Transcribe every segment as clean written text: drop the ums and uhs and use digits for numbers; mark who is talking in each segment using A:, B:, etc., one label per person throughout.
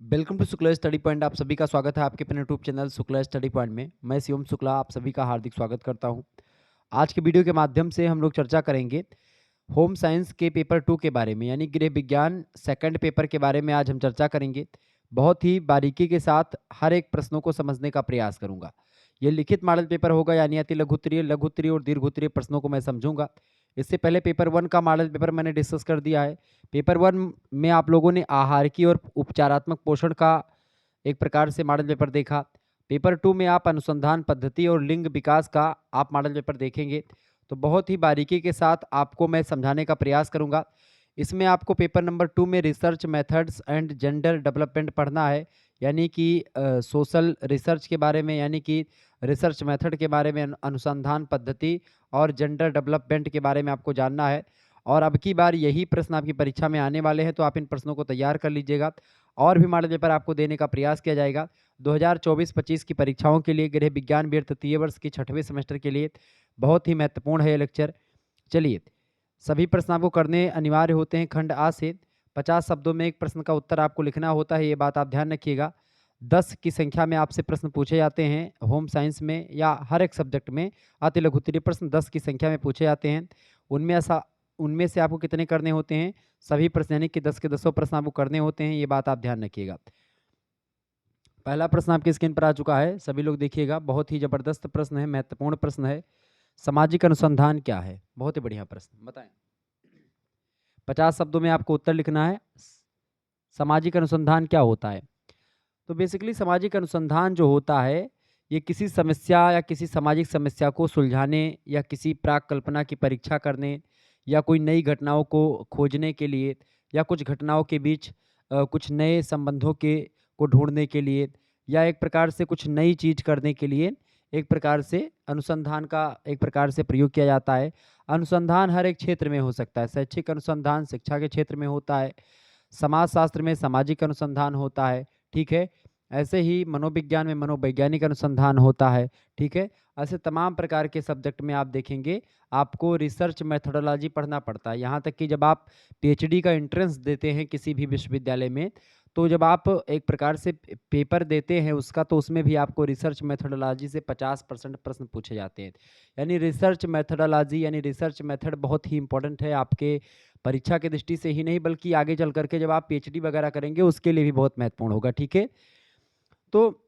A: Welcome to Shukla study point. आप सभी का स्वागत है आपके अपने YouTube channel Shukla study point में। मैं शिवम शुक्ला आप सभी का हार्दिक स्वागत करता हूं। आज के वीडियो के माध्यम से हम लोग चर्चा करेंगे होम साइंस के पेपर 2 के बारे में, यानी गृह विज्ञान सेकंड पेपर के बारे में आज हम चर्चा करेंगे। बहुत ही बारीकी के साथ हर एक प्रश्नों को समझने का प्रयास करूंगा। ये लिखित मॉडल पेपर होगा, यानी अति लघु उत्तरीय और दीर्घ उत्तरीय प्रश्नों को मैं समझूंगा। इससे पहले पेपर 1 का मॉडल पेपर मैंने डिस्कस कर दिया है। पेपर 1 में आप लोगों ने आहारिकी और उपचारात्मक पोषण का एक प्रकार से मॉडल पेपर देखा। पेपर 2 में आप अनुसंधान पद्धति और लिंग विकास का आप मॉडल पेपर देखेंगे। तो बहुत ही बारीकी के साथ आपको मैं समझाने का प्रयास करूंगा। इसमें आपको पेपर नंबर 2 में research methods and gender development पढ़ना है, यानी कि सोशल रिसर्च के बारे में, यानी कि रिसर्च मेथड के बारे में, अनुसंधान पद्धति और जेंडर डेवलपमेंट के बारे में आपको जानना है। और अब की बार यही प्रश्न आपकी परीक्षा में आने वाले हैं, तो आप इन प्रश्नों को तैयार कर लीजिएगा। और भी मॉडल पेपर आपको देने का प्रयास किया जाएगा 2024-25 की परीक्षाओं के लिए। गृह विज्ञान बी तृतीय वर्ष की 6वें सेमेस्टर के लिए बहुत ही महत्वपूर्ण है ये लेक्चर। चलिए, सभी प्रश्न आपको करने अनिवार्य होते हैं खंड आ से। 50 शब्दों में एक प्रश्न का उत्तर आपको लिखना होता है, ये बात आप ध्यान रखिएगा। 10 की संख्या में आपसे प्रश्न पूछे जाते हैं होम साइंस में, या हर एक सब्जेक्ट में अति लघु उत्तरीय प्रश्न 10 की संख्या में पूछे जाते हैं। उनमें से आपको कितने करने होते हैं? सभी प्रश्न, यानी कि 10 के 10 प्रश्न आपको करने होते हैं, ये बात आप ध्यान रखिएगा। पहला प्रश्न आपकी स्क्रीन पर आ चुका है, सभी लोग देखिएगा। बहुत ही जबरदस्त प्रश्न है, महत्वपूर्ण प्रश्न है। सामाजिक अनुसंधान क्या है? बहुत ही बढ़िया प्रश्न, बताएं। 50 शब्दों में आपको उत्तर लिखना है। सामाजिक अनुसंधान क्या होता है? तो बेसिकली सामाजिक अनुसंधान जो होता है, ये किसी समस्या या किसी सामाजिक समस्या को सुलझाने, या किसी प्राक कल्पना की परीक्षा करने, या कोई नई घटनाओं को खोजने के लिए, या कुछ घटनाओं के बीच कुछ नए संबंधों के को ढूंढने के लिए, या एक प्रकार से कुछ नई चीज करने के लिए एक प्रकार से अनुसंधान का एक प्रकार से प्रयोग किया जाता है। अनुसंधान हर एक क्षेत्र में हो सकता है। शैक्षिक अनुसंधान शिक्षा के क्षेत्र में होता है, समाजशास्त्र में सामाजिक अनुसंधान होता है, ठीक है। ऐसे ही मनोविज्ञान में मनोवैज्ञानिक अनुसंधान होता है, ठीक है। ऐसे तमाम प्रकार के सब्जेक्ट में आप देखेंगे आपको रिसर्च मेथोडोलॉजी पढ़ना पड़ता है। यहाँ तक कि जब आप पीएचडी का एंट्रेंस देते हैं किसी भी विश्वविद्यालय में, तो जब आप एक प्रकार से पेपर देते हैं उसका, तो उसमें भी आपको रिसर्च मेथोडोलॉजी से 50% प्रश्न पूछे जाते हैं। यानी रिसर्च मेथोडोलॉजी यानी रिसर्च मेथड बहुत ही इंपॉर्टेंट है आपके परीक्षा की दृष्टि से ही नहीं, बल्कि आगे चल करके जब आप पीएचडी वगैरह करेंगे उसके लिए भी बहुत महत्वपूर्ण होगा, ठीक है। तो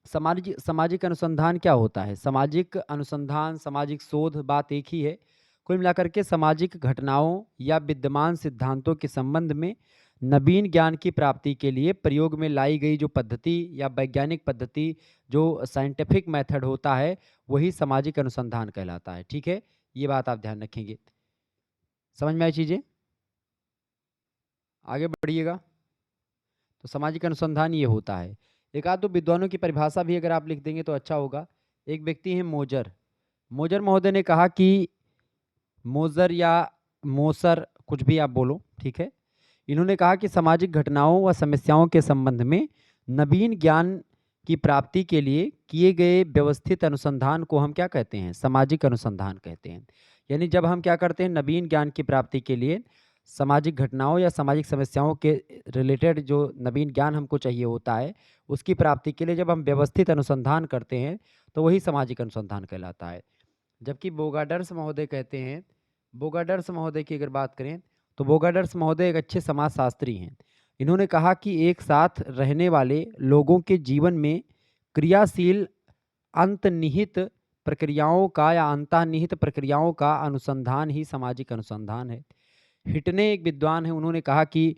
A: सामाजिक अनुसंधान क्या होता है? सामाजिक अनुसंधान, सामाजिक शोध, बात एक ही है। कुल मिलाकर के सामाजिक घटनाओं या विद्यमान सिद्धांतों के संबंध में नवीन ज्ञान की प्राप्ति के लिए प्रयोग में लाई गई जो पद्धति या वैज्ञानिक पद्धति, जो साइंटिफिक मेथड होता है, वही सामाजिक अनुसंधान कहलाता है, ठीक है। ये बात आप ध्यान रखेंगे। समझ में आई चीजें? आगे बढ़िएगा। तो सामाजिक अनुसंधान ये होता है। एक आध दो विद्वानों की परिभाषा भी अगर आप लिख देंगे तो अच्छा होगा। एक व्यक्ति हैं मोजर। मोजर महोदय ने कहा कि मोजर या मोसर, कुछ भी आप बोलो, ठीक है। इन्होंने कहा कि सामाजिक घटनाओं व समस्याओं के संबंध में नवीन ज्ञान की प्राप्ति के लिए किए गए व्यवस्थित अनुसंधान को हम क्या कहते हैं? सामाजिक अनुसंधान कहते हैं। यानी जब हम क्या करते हैं, नवीन ज्ञान की प्राप्ति के लिए सामाजिक घटनाओं या सामाजिक समस्याओं के रिलेटेड जो नवीन ज्ञान हमको चाहिए होता है, उसकी प्राप्ति के लिए जब हम व्यवस्थित अनुसंधान करते हैं, तो वही सामाजिक अनुसंधान कहलाता है। जबकि बोगाडर्स महोदय कहते हैं, बोगाडर्स महोदय की अगर बात करें, तो बोगाडर्स महोदय एक अच्छे समाजशास्त्री हैं। इन्होंने कहा कि एक साथ रहने वाले लोगों के जीवन में क्रियाशील अंतर्निहित प्रक्रियाओं का या अंतर्निहित प्रक्रियाओं का अनुसंधान ही सामाजिक अनुसंधान है। हिटने एक विद्वान है, उन्होंने कहा कि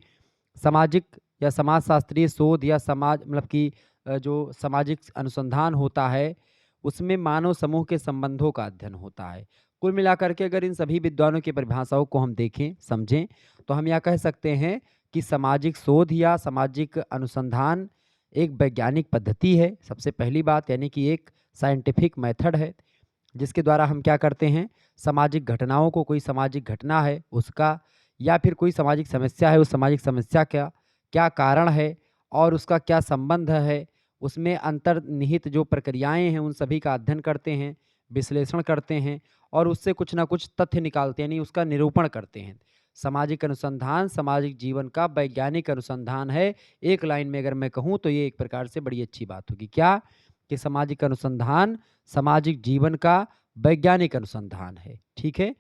A: सामाजिक या समाजशास्त्रीय शोध या समाज मतलब कि जो सामाजिक अनुसंधान होता है, उसमें मानव समूह के संबंधों का अध्ययन होता है। कुल मिलाकर के अगर इन सभी विद्वानों की परिभाषाओं को हम देखें, समझें, तो हम यह कह सकते हैं कि सामाजिक शोध या सामाजिक अनुसंधान एक वैज्ञानिक पद्धति है, सबसे पहली बात, यानी कि एक साइंटिफिक मेथड है, जिसके द्वारा हम क्या करते हैं, सामाजिक घटनाओं को, कोई सामाजिक घटना है उसका, या फिर कोई सामाजिक समस्या है, उस सामाजिक समस्या का क्या कारण है और उसका क्या संबंध है, उसमें अंतर्निहित जो प्रक्रियाएं हैं उन सभी का अध्ययन करते हैं, विश्लेषण करते हैं और उससे कुछ ना कुछ तथ्य निकालते हैं, यानी उसका निरूपण करते हैं। सामाजिक अनुसंधान सामाजिक जीवन का वैज्ञानिक अनुसंधान है। एक लाइन में अगर मैं कहूँ तो ये एक प्रकार से बड़ी अच्छी बात होगी। क्या? कि सामाजिक अनुसंधान सामाजिक जीवन का वैज्ञानिक अनुसंधान है। ठीक है?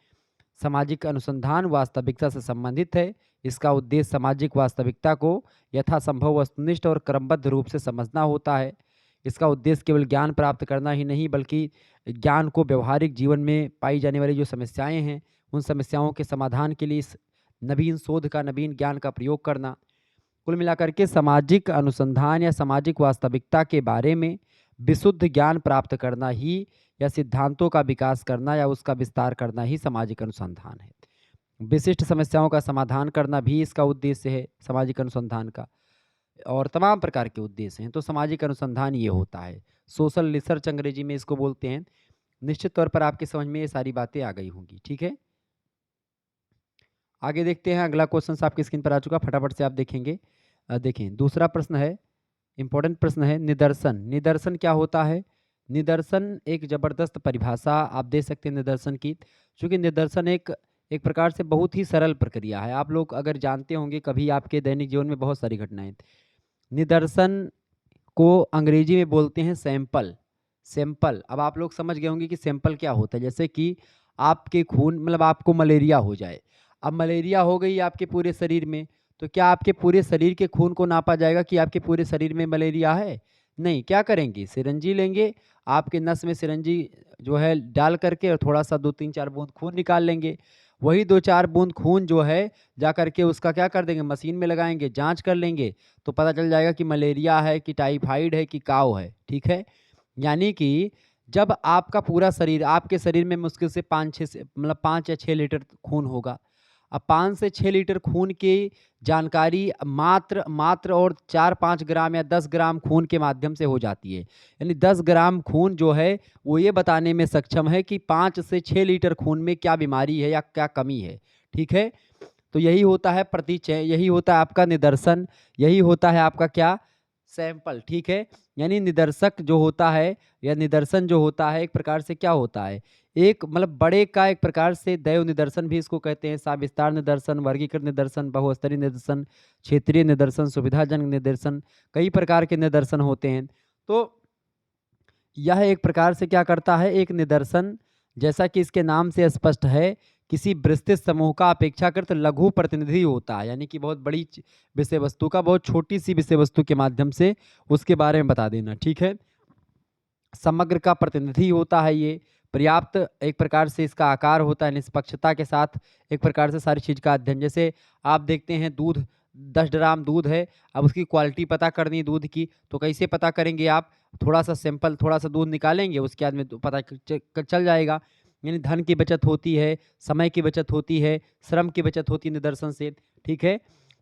A: सामाजिक अनुसंधान वास्तविकता से संबंधित है। इसका उद्देश्य सामाजिक वास्तविकता को यथासंभव वस्तुनिष्ठ और क्रमबद्ध रूप से समझना होता है। इसका उद्देश्य केवल ज्ञान प्राप्त करना ही नहीं, बल्कि ज्ञान को व्यवहारिक जीवन में पाई जाने वाली जो समस्याएं हैं, उन समस्याओं के समाधान के लिए इस नवीन शोध का, नवीन ज्ञान का प्रयोग करना। कुल मिलाकर के सामाजिक अनुसंधान या सामाजिक वास्तविकता के बारे में विशुद्ध ज्ञान प्राप्त करना ही, या सिद्धांतों का विकास करना या उसका विस्तार करना ही सामाजिक अनुसंधान है। विशिष्ट समस्याओं का समाधान करना भी इसका उद्देश्य है सामाजिक अनुसंधान का, और तमाम प्रकार के उद्देश्य हैं। तो सामाजिक अनुसंधान ये होता है, सोशल रिसर्च अंग्रेजी में इसको बोलते हैं। निश्चित तौर पर आपकी समझ में ये सारी बातें आ गई होंगी। ठीक है, आगे देखते हैं। अगला क्वेश्चन आपकी स्क्रीन पर आ चुका, फटाफट से आप देखेंगे। देखें, दूसरा प्रश्न है, इंपॉर्टेंट प्रश्न है, निदर्शन। निदर्शन क्या होता है? निदर्शन एक ज़बरदस्त परिभाषा आप दे सकते हैं निदर्शन की, क्योंकि निदर्शन एक एक प्रकार से बहुत ही सरल प्रक्रिया है। आप लोग अगर जानते होंगे कभी आपके दैनिक जीवन में बहुत सारी घटनाएं, निदर्शन को अंग्रेजी में बोलते हैं सैंपल। सैंपल, अब आप लोग समझ गए होंगे कि सैंपल क्या होता है। जैसे कि आपके खून, मतलब आपको मलेरिया हो जाए, अब मलेरिया हो गई आपके पूरे शरीर में, तो क्या आपके पूरे शरीर के खून को नापा जाएगा कि आपके पूरे शरीर में मलेरिया है? नहीं। क्या करेंगे? सिरंजी लेंगे, आपके नस में सिरंजी जो है डाल करके और थोड़ा सा 2-3-4 बूंद खून निकाल लेंगे। वही 2-4 बूंद खून जो है जा करके उसका क्या कर देंगे? मशीन में लगाएंगे, जांच कर लेंगे, तो पता चल जाएगा कि मलेरिया है कि टाइफाइड है कि काव है। ठीक है, यानी कि जब आपका पूरा शरीर, आपके शरीर में मुश्किल से 5-6 से मतलब 5 या 6 लीटर खून होगा। अब 5 से 6 लीटर खून की जानकारी मात्र और 4-5 ग्राम या 10 ग्राम खून के माध्यम से हो जाती है। यानी 10 ग्राम खून जो है वो ये बताने में सक्षम है कि 5 से 6 लीटर खून में क्या बीमारी है या क्या कमी है। ठीक है, तो यही होता है प्रतिचय, यही होता है आपका निदर्शन, यही होता है आपका क्या? सैंपल। ठीक है, यानी निदर्शक जो होता है या निदर्शन जो होता है एक प्रकार से क्या होता है? एक मतलब बड़े का एक प्रकार से दैव निदर्शन भी इसको कहते हैं, साविस्तार निदर्शन, वर्गीकृत निदर्शन, बहुस्तरीय निदर्शन, क्षेत्रीय निदर्शन, सुविधाजनक निदर्शन, कई प्रकार के निदर्शन होते हैं। तो यह एक प्रकार से क्या करता है? एक निदर्शन, जैसा कि इसके नाम से स्पष्ट है, किसी विस्तृत समूह का अपेक्षाकृत लघु प्रतिनिधि होता है। यानी कि बहुत बड़ी विषय वस्तु का बहुत छोटी सी विषय वस्तु के माध्यम से उसके बारे में बता देना। ठीक है, समग्र का प्रतिनिधि होता है ये, पर्याप्त एक प्रकार से इसका आकार होता है, निष्पक्षता के साथ एक प्रकार से सारी चीज़ का अध्ययन। जैसे आप देखते हैं दूध, 10 ग्राम दूध है, अब उसकी क्वालिटी पता करनी है दूध की, तो कैसे पता करेंगे आप? थोड़ा सा सैंपल, थोड़ा सा दूध निकालेंगे, उसके बाद में तो पता चल जाएगा। यानी धन की बचत होती है, समय की बचत होती है, श्रम की बचत होती है निदर्शन से। ठीक है,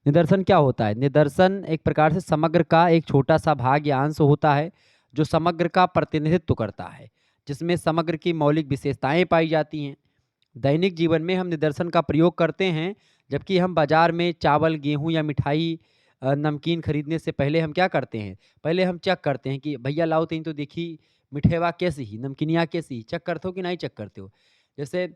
A: निदर्शन क्या होता है? निदर्शन एक प्रकार से समग्र का एक छोटा सा भाग या अंश होता है, जो समग्र का प्रतिनिधित्व करता है, जिसमें समग्र की मौलिक विशेषताएं पाई जाती हैं। दैनिक जीवन में हम निदर्शन का प्रयोग करते हैं, जबकि हम बाजार में चावल, गेहूं या मिठाई, नमकीन खरीदने से पहले हम क्या करते हैं? पहले हम चेक करते हैं कि भैया लाओ तीन तो देखी मिठेवा कैसी ही, नमकीनिया कैसी ही, चेक करते हो कि नहीं चेक करते हो? जैसे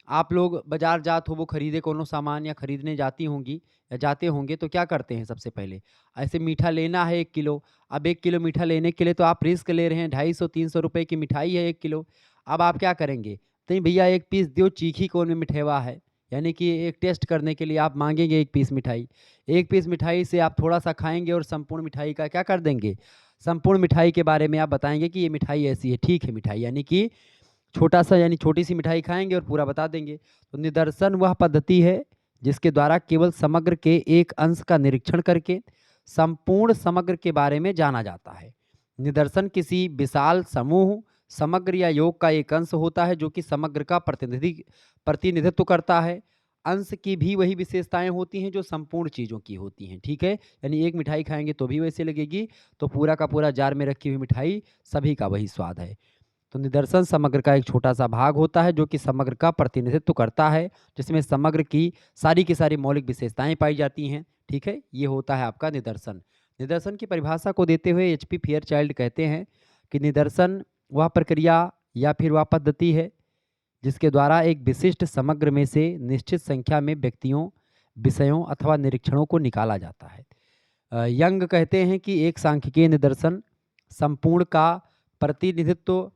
A: आप लोग बाजार जात हो वो खरीदे कोनो सामान या खरीदने जाती होंगी या जाते होंगे, तो क्या करते हैं सबसे पहले? ऐसे मीठा लेना है 1 किलो, अब 1 किलो मीठा लेने के लिए तो आप रिस्क ले रहे हैं, 250-300 रुपए की मिठाई है 1 किलो। अब आप क्या करेंगे? नहीं भैया 1 पीस दो, चीखी कौन में मिठेवा है। यानी कि एक टेस्ट करने के लिए आप माँगेंगे 1 पीस मिठाई। 1 पीस मिठाई से आप थोड़ा-सा खाएँगे और संपूर्ण मिठाई का क्या कर देंगे? संपूर्ण मिठाई के बारे में आप बताएँगे कि ये मिठाई ऐसी है, ठीक है मिठाई, यानी कि छोटा-सा यानी छोटी-सी मिठाई खाएँगे और पूरा बता देंगे। तो निदर्शन वह पद्धति है जिसके द्वारा केवल समग्र के एक अंश का निरीक्षण करके संपूर्ण समग्र के बारे में जाना जाता है। निदर्शन किसी विशाल समूह, समग्र या योग का एक अंश होता है जो कि समग्र का प्रतिनिधित्व करता है। अंश की भी वही विशेषताएं होती हैं जो संपूर्ण चीज़ों की होती हैं। ठीक है, यानी एक मिठाई खाएंगे तो भी वैसे लगेगी, तो पूरा का पूरा जार में रखी हुई मिठाई सभी का वही स्वाद है। तो निदर्शन समग्र का एक छोटा सा भाग होता है जो कि समग्र का प्रतिनिधित्व करता है, जिसमें समग्र की सारी मौलिक विशेषताएं पाई जाती हैं। ठीक है, ये होता है आपका निदर्शन। निदर्शन की परिभाषा को देते हुए एचपी फेयरचाइल्ड कहते हैं कि निदर्शन वह प्रक्रिया या फिर वह पद्धति है जिसके द्वारा एक विशिष्ट समग्र में से निश्चित संख्या में व्यक्तियों विषयों अथवा निरीक्षणों को निकाला जाता है। यंग कहते हैं कि एक सांख्यिकीय निदर्शन संपूर्ण का प्रतिनिधित्व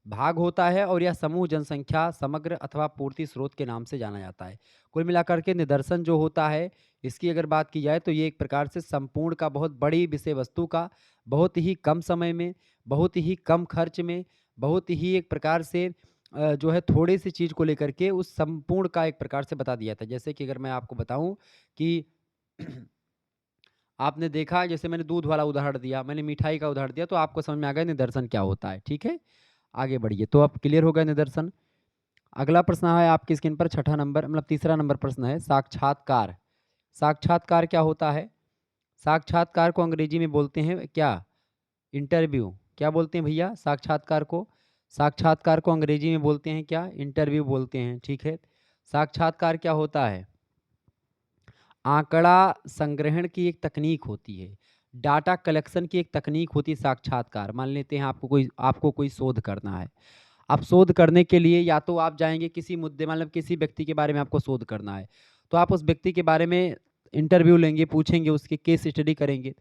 A: भाग होता है और यह समूह जनसंख्या समग्र अथवा पूर्ति स्रोत के नाम से जाना जाता है। कुल मिलाकर के निदर्शन जो होता है, इसकी अगर बात की जाए तो ये एक प्रकार से संपूर्ण का, बहुत बड़ी विषय वस्तु का, बहुत ही कम समय में, बहुत ही कम खर्च में, बहुत ही एक प्रकार से जो है थोड़ी सी चीज़ को लेकर के उस संपूर्ण का एक प्रकार से बता दिया था। जैसे कि अगर मैं आपको बताऊं कि आपने देखा, जैसे मैंने दूध वाला उदाहरण दिया, मैंने मिठाई का उदाहरण दिया, तो आपको समझ में आ गया निदर्शन क्या होता है। ठीक है, आगे बढ़िए। तो अब क्लियर हो गया निदर्शन। अगला प्रश्न है आपकी स्क्रीन पर, छठा नंबर, मतलब तीसरा नंबर प्रश्न है, साक्षात्कार। साक्षात्कार क्या होता है? साक्षात्कार को अंग्रेजी में बोलते हैं क्या? इंटरव्यू। क्या बोलते हैं भैया साक्षात्कार को? साक्षात्कार को अंग्रेजी में बोलते हैं क्या? इंटरव्यू बोलते हैं। ठीक है, साक्षात्कार क्या होता है? आंकड़ा संग्रहण की एक तकनीक होती है, डाटा कलेक्शन की एक तकनीक होती है साक्षात्कार। मान लेते हैं आपको कोई शोध करना है। आप शोध करने के लिए या तो आप जाएंगे किसी मुद्दे, मतलब किसी व्यक्ति के बारे में आपको शोध करना है, तो आप उस व्यक्ति के बारे में इंटरव्यू लेंगे, पूछेंगे, उसके केस स्टडी करेंगे।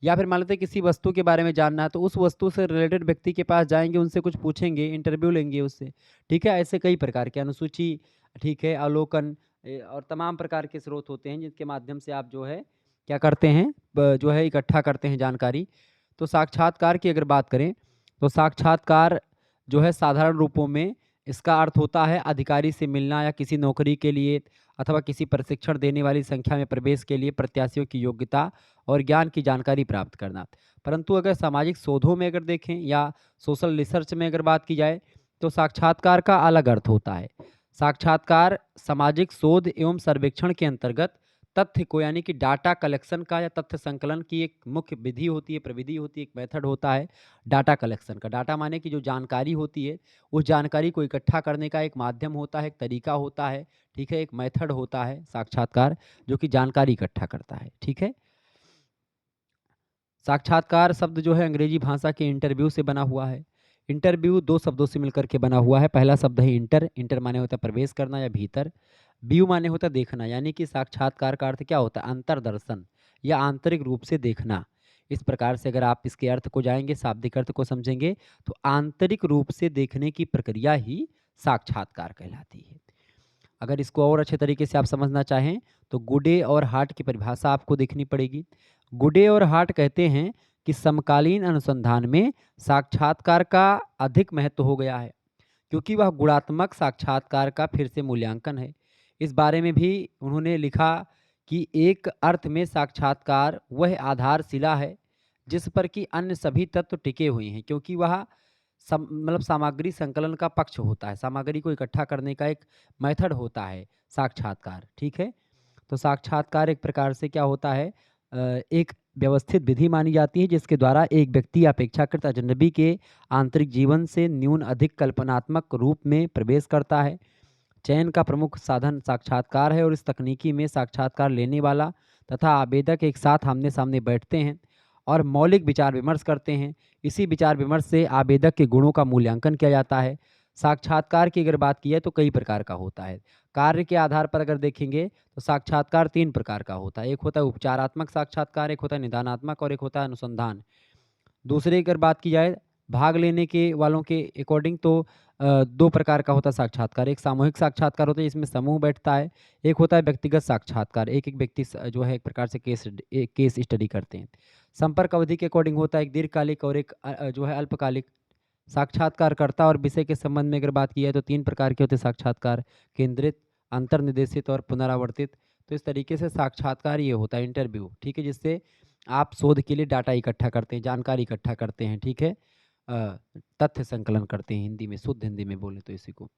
A: या फिर मान लेते हैं किसी वस्तु के बारे में जानना है, तो उस वस्तु से रिलेटेड व्यक्ति के पास जाएंगे, उनसे कुछ पूछेंगे, इंटरव्यू लेंगे उससे। ठीक है, ऐसे कई प्रकार के अनुसूची, ठीक है, अवलोकन और तमाम प्रकार के स्रोत होते हैं जिनके माध्यम से आप जो है क्या करते हैं, जो है इकट्ठा करते हैं जानकारी। तो साक्षात्कार की अगर बात करें तो साक्षात्कार जो है साधारण रूपों में इसका अर्थ होता है अधिकारी से मिलना या किसी नौकरी के लिए अथवा किसी प्रशिक्षण देने वाली संख्या में प्रवेश के लिए प्रत्याशियों की योग्यता और ज्ञान की जानकारी प्राप्त करना। परंतु अगर सामाजिक शोधों में अगर देखें या सोशल रिसर्च में अगर बात की जाए तो साक्षात्कार का अलग अर्थ होता है। साक्षात्कार सामाजिक शोध एवं सर्वेक्षण के अंतर्गत तथ्य को, यानी कि डाटा कलेक्शन का या तथ्य संकलन की एक मुख्य विधि होती है, प्रविधि होती है, एक मेथड होता है डाटा कलेक्शन का। डाटा माने कि जो जानकारी होती है, उस जानकारी को इकट्ठा करने का एक माध्यम होता है, एक तरीका होता है। ठीक है, एक मेथड होता है साक्षात्कार, जो कि जानकारी इकट्ठा करता है। ठीक है, साक्षात्कार शब्द जो है अंग्रेजी भाषा के इंटरव्यू से बना हुआ है। इंटरव्यू दो शब्दों से मिलकर के बना हुआ है। पहला शब्द है इंटर, इंटर माने होता है प्रवेश करना या भीतर। व्यू माने होता है देखना, यानी कि साक्षात्कार का अर्थ क्या होता है? अंतर्दर्शन या आंतरिक रूप से देखना। इस प्रकार से अगर आप इसके अर्थ को जाएंगे, शाब्दिक अर्थ को समझेंगे, तो आंतरिक रूप से देखने की प्रक्रिया ही साक्षात्कार कहलाती है। अगर इसको और अच्छे तरीके से आप समझना चाहें तो गुडे और हार्ट की परिभाषा आपको देखनी पड़ेगी। गुडे और हार्ट कहते हैं कि समकालीन अनुसंधान में साक्षात्कार का अधिक महत्व हो गया है, क्योंकि वह गुणात्मक साक्षात्कार का फिर से मूल्यांकन है। इस बारे में भी उन्होंने लिखा कि एक अर्थ में साक्षात्कार वह आधारशिला है जिस पर कि अन्य सभी तत्व टिके हुए हैं, क्योंकि वह मतलब सामग्री संकलन का पक्ष होता है, सामग्री को इकट्ठा करने का एक मेथड होता है साक्षात्कार। ठीक है, तो साक्षात्कार एक प्रकार से क्या होता है, एक व्यवस्थित विधि मानी जाती है जिसके द्वारा एक व्यक्ति अपेक्षाकृत अजनबी के आंतरिक जीवन से न्यून अधिक कल्पनात्मक रूप में प्रवेश करता है। चयन का प्रमुख साधन साक्षात्कार है और इस तकनीकी में साक्षात्कार लेने वाला तथा आवेदक एक साथ आमने सामने बैठते हैं और मौलिक विचार विमर्श करते हैं। इसी विचार विमर्श से आवेदक के गुणों का मूल्यांकन किया जाता है। साक्षात्कार की अगर बात की जाए तो कई प्रकार का होता है। कार्य के आधार पर अगर देखेंगे तो साक्षात्कार तीन प्रकार का होता है। एक होता है उपचारात्मक साक्षात्कार, एक होता है निदानात्मक और एक होता है अनुसंधान। दूसरे अगर बात की जाए भाग लेने के वालों के अकॉर्डिंग तो दो प्रकार का होता है साक्षात्कार। एक सामूहिक साक्षात्कार होता है जिसमें समूह बैठता है, एक होता है व्यक्तिगत साक्षात्कार, एक एक व्यक्ति जो है एक प्रकार से केस स्टडी करते हैं। संपर्क अवधि के अकॉर्डिंग होता है एक दीर्घकालिक और एक जो है अल्पकालिक। साक्षात्कारकर्ता और विषय के संबंध में अगर बात की जाए तो तीन प्रकार के होते हैं साक्षात्कार, केंद्रित, अंतर्निदेशित और पुनरावर्तित। तो इस तरीके से साक्षात्कार ये होता है इंटरव्यू। ठीक है, जिससे आप शोध के लिए डाटा इकट्ठा करते हैं, जानकारी इकट्ठा करते हैं। ठीक है, तथ्य संकलन करते हैं, हिंदी में, शुद्ध हिंदी में बोले तो इसी को।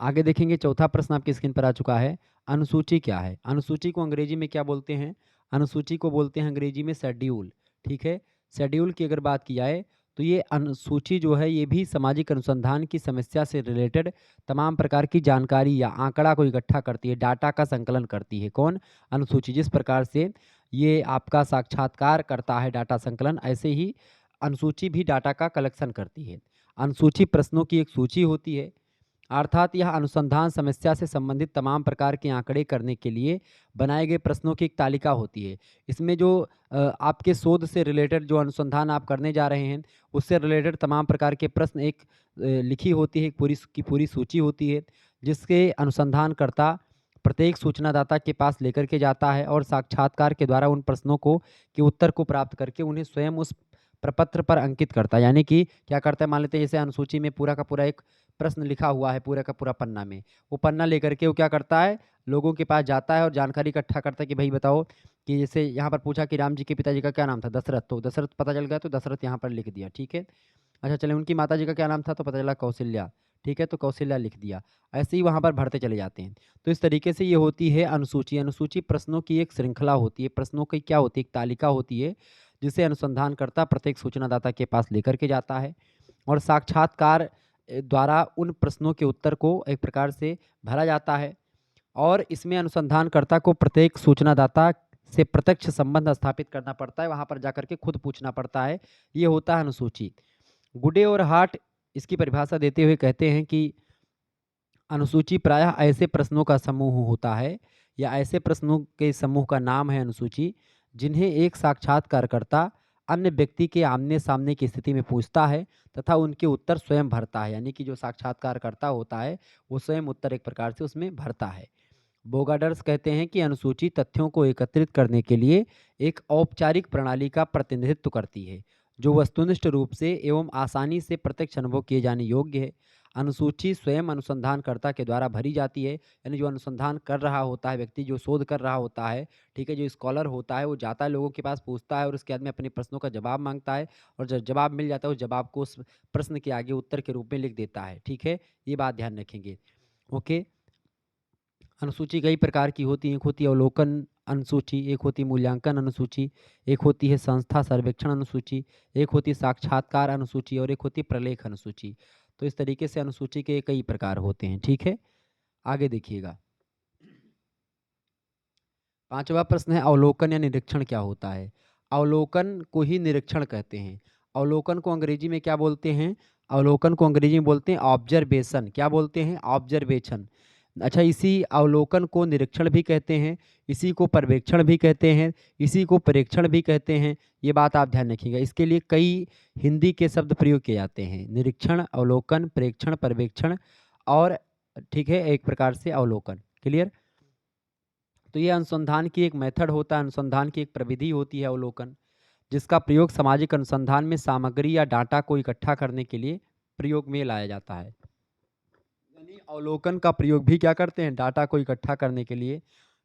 A: आगे देखेंगे, चौथा प्रश्न आपकी स्क्रीन पर आ चुका है, अनुसूची क्या है? अनुसूची को अंग्रेजी में क्या बोलते हैं? अनुसूची को बोलते हैं अंग्रेजी में शेड्यूल। ठीक है, शेड्यूल की अगर बात की जाए तो ये अनुसूची जो है ये भी सामाजिक अनुसंधान की समस्या से रिलेटेड तमाम प्रकार की जानकारी या आंकड़ा को इकट्ठा करती है, डाटा का संकलन करती है। कौन? अनुसूची। जिस प्रकार से ये आपका साक्षात्कार करता है डाटा संकलन, ऐसे ही अनुसूची भी डाटा का कलेक्शन करती है। अनुसूची प्रश्नों की एक सूची होती है। अर्थात यह अनुसंधान समस्या से संबंधित तमाम प्रकार के आंकड़े करने के लिए बनाए गए प्रश्नों की एक तालिका होती है। इसमें जो आपके शोध से रिलेटेड जो अनुसंधान आप करने जा रहे हैं, उससे रिलेटेड तमाम प्रकार के प्रश्न एक लिखी होती है, एक पूरी सूची होती है, जिसके अनुसंधानकर्ता प्रत्येक सूचनादाता के पास लेकर के जाता है और साक्षात्कार के द्वारा उन प्रश्नों को के उत्तर को प्राप्त करके उन्हें स्वयं उस प्रपत्र पर अंकित करता है। यानी कि क्या करता है, मान लेते हैं जैसे अनुसूची में पूरा का पूरा एक प्रश्न लिखा हुआ है पूरा का पूरा पन्ना में, वो पन्ना लेकर के वो क्या करता है, लोगों के पास जाता है और जानकारी इकट्ठा करता है कि भाई बताओ कि जैसे यहाँ पर पूछा कि राम जी के पिताजी का क्या नाम था, दशरथ, तो दशरथ पता चल गया तो दशरथ यहाँ पर लिख दिया, ठीक है। अच्छा चलिए उनकी माता जी का क्या नाम था, तो पता चला कौशल्या, ठीक है, तो कौशल्या लिख दिया। ऐसे ही वहाँ पर भरते चले जाते हैं। तो इस तरीके से ये होती है अनुसूची। अनुसूची प्रश्नों की एक श्रृंखला होती है, प्रश्नों की क्या होती है, एक तालिका होती है, जिसे अनुसंधानकर्ता प्रत्येक सूचनादाता के पास लेकर के जाता है और साक्षात्कार द्वारा उन प्रश्नों के उत्तर को एक प्रकार से भरा जाता है और इसमें अनुसंधानकर्ता को प्रत्येक सूचनादाता से प्रत्यक्ष संबंध स्थापित करना पड़ता है, वहाँ पर जाकर के खुद पूछना पड़ता है। ये होता है अनुसूची। गुडे और हार्ट इसकी परिभाषा देते हुए कहते हैं कि अनुसूची प्रायः ऐसे प्रश्नों का समूह होता है या ऐसे प्रश्नों के समूह का नाम है अनुसूची, जिन्हें एक साक्षात्कारकर्ता अन्य व्यक्ति के आमने सामने की स्थिति में पूछता है तथा उनके उत्तर स्वयं भरता है। यानी कि जो साक्षात्कारकर्ता होता है वो स्वयं उत्तर एक प्रकार से उसमें भरता है। बोगाडर्स कहते हैं कि अनुसूची तथ्यों को एकत्रित करने के लिए एक औपचारिक प्रणाली का प्रतिनिधित्व करती है, जो वस्तुनिष्ठ रूप से एवं आसानी से प्रत्यक्ष अनुभव किए जाने योग्य है। अनुसूची स्वयं अनुसंधानकर्ता के द्वारा भरी जाती है, यानी जो अनुसंधान कर रहा होता है व्यक्ति, जो शोध कर रहा होता है, ठीक है, जो स्कॉलर होता है, वो जाता है लोगों के पास, पूछता है और उसके बाद में अपने प्रश्नों का जवाब मांगता है और जब जवाब मिल जाता है उस जवाब को उस प्रश्न के आगे उत्तर के रूप में लिख देता है, ठीक है। ये बात ध्यान रखेंगे। ओके। अनुसूची कई प्रकार की होती हैं। एक होती है अवलोकन अनुसूची, एक होती है मूल्यांकन अनुसूची, एक होती है संस्था सर्वेक्षण अनुसूची, एक होती है साक्षात्कार अनुसूची और एक होती है प्रलेख अनुसूची। तो इस तरीके से अनुसूची के कई प्रकार होते हैं, ठीक है। आगे देखिएगा। पांचवा प्रश्न है अवलोकन या निरीक्षण क्या होता है। अवलोकन को ही निरीक्षण कहते हैं। अवलोकन को अंग्रेजी में क्या बोलते हैं, अवलोकन को अंग्रेजी में बोलते हैं ऑब्जर्वेशन। क्या बोलते हैं, ऑब्जर्वेशन। अच्छा, इसी अवलोकन को निरीक्षण भी कहते हैं, इसी को पर्यवेक्षण भी कहते हैं, इसी को प्रेक्षण भी कहते हैं। ये बात आप ध्यान रखिएगा। इसके लिए कई हिंदी के शब्द प्रयोग किए जाते हैं, निरीक्षण, अवलोकन, प्रेक्षण, पर्यवेक्षण और ठीक है एक प्रकार से अवलोकन। क्लियर। तो ये अनुसंधान की एक मेथड होता है, अनुसंधान की एक प्रविधि होती है अवलोकन, जिसका प्रयोग सामाजिक अनुसंधान में सामग्री या डाटा को इकट्ठा करने के लिए प्रयोग में लाया जाता है। यानी अवलोकन का प्रयोग भी क्या करते हैं, डाटा को इकट्ठा करने के लिए,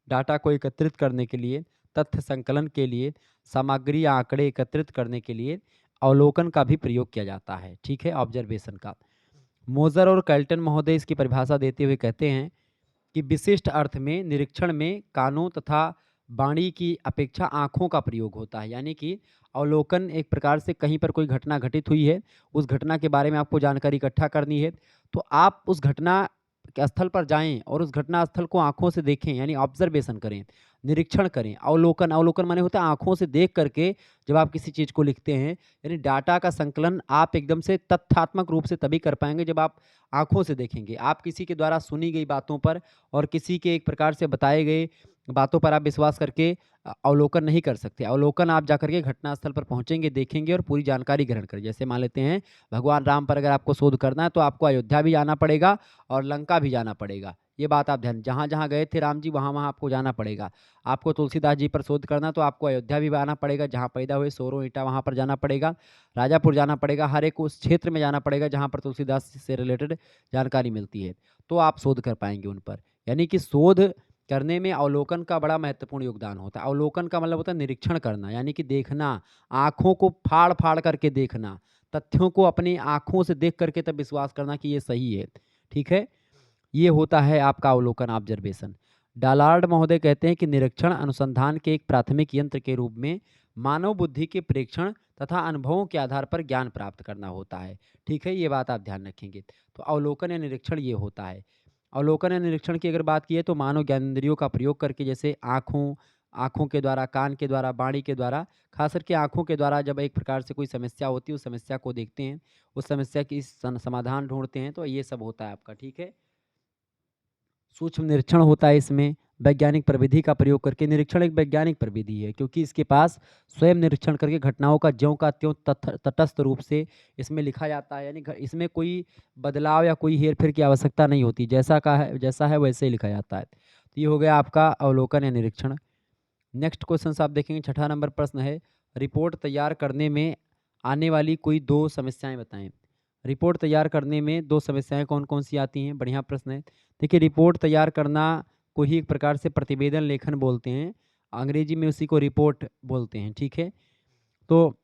A: डाटा को एकत्रित करने के लिए, तथ्य संकलन के लिए, सामग्री या आंकड़े एकत्रित करने के लिए अवलोकन का भी प्रयोग किया जाता है, ठीक है, ऑब्जर्वेशन का। मोजर और कैल्टन महोदय इसकी परिभाषा देते हुए कहते हैं कि विशिष्ट अर्थ में निरीक्षण में कानों तथा वाणी की अपेक्षा आँखों का प्रयोग होता है। यानी कि अवलोकन एक प्रकार से कहीं पर कोई घटना घटित हुई है, उस घटना के बारे में आपको जानकारी इकट्ठा करनी है, तो आप उस घटना के स्थल पर जाएँ और उस घटना स्थल को आँखों से देखें, यानी ऑब्जर्वेशन करें, निरीक्षण करें। अवलोकन, अवलोकन माने होता है आँखों से देख करके जब आप किसी चीज़ को लिखते हैं, यानी डाटा का संकलन आप एकदम से तथ्यात्मक रूप से तभी कर पाएँगे जब आप आँखों से देखेंगे। आप किसी के द्वारा सुनी गई बातों पर और किसी के एक प्रकार से बताए गए बातों पर आप विश्वास करके अवलोकन नहीं कर सकते। अवलोकन आप जाकर के घटनास्थल पर पहुँचेंगे, देखेंगे और पूरी जानकारी ग्रहण करें। जैसे मान लेते हैं भगवान राम पर अगर आपको शोध करना है तो आपको अयोध्या भी जाना पड़ेगा और लंका भी जाना पड़ेगा। ये बात आप ध्यान, जहाँ-जहाँ गए थे राम जी वहाँ-वहाँ आपको जाना पड़ेगा। आपको तुलसीदास जी पर शोध करना तो आपको अयोध्या भी आना पड़ेगा, जहाँ पैदा हुए सोरों ईंटा वहाँ पर जाना पड़ेगा, राजापुर जाना पड़ेगा, हर एक उस क्षेत्र में जाना पड़ेगा जहाँ पर तुलसीदास से रिलेटेड जानकारी मिलती है, तो आप शोध कर पाएँगे उन पर। यानी कि शोध करने में अवलोकन का बड़ा महत्वपूर्ण योगदान होता है। अवलोकन का मतलब होता है निरीक्षण करना, यानी कि देखना, आँखों को फाड़-फाड़ करके देखना, तथ्यों को अपनी आँखों से देख करके तब विश्वास करना कि ये सही है, ठीक है? ये होता है आपका अवलोकन, ऑब्जर्वेशन। डालार्ड महोदय कहते हैं कि निरीक्षण अनुसंधान के एक प्राथमिक यंत्र के रूप में मानव बुद्धि के प्रेक्षण तथा अनुभवों के आधार पर ज्ञान प्राप्त करना होता है, ठीक है? ये बात आप ध्यान रखेंगे। तो अवलोकन या निरीक्षण ये होता है। अवलोकन या निरीक्षण की अगर बात की है तो मानव ज्ञानेंद्रियों का प्रयोग करके जैसे आँखों, आँखों के द्वारा, कान के द्वारा, वाणी के द्वारा, ख़ास करके आँखों के द्वारा जब एक प्रकार से कोई समस्या होती है, उस समस्या को देखते हैं, उस समस्या की समाधान ढूँढते हैं, तो ये सब होता है आपका, ठीक है। सूक्ष्म निरीक्षण होता है इसमें, वैज्ञानिक प्रविधि का प्रयोग करके। निरीक्षण एक वैज्ञानिक प्रविधि है, क्योंकि इसके पास स्वयं निरीक्षण करके घटनाओं का ज्यों का त्यों तटस्थ रूप से इसमें लिखा जाता है, यानी इसमें कोई बदलाव या कोई हेर-फेर की आवश्यकता नहीं होती, जैसा है वैसे ही लिखा जाता है। तो ये हो गया आपका अवलोकन या निरीक्षण। नेक्स्ट क्वेश्चन आप देखेंगे, छठा नंबर प्रश्न है, रिपोर्ट तैयार करने में आने वाली कोई 2 समस्याएँ बताएँ। रिपोर्ट तैयार करने में 2 समस्याएँ कौन-कौन सी आती हैं? बढ़िया प्रश्न है। देखिए, रिपोर्ट तैयार करना को ही एक प्रकार से प्रतिवेदन लेखन बोलते हैं। अंग्रेजी में उसी को रिपोर्ट बोलते हैं, ठीक है? तो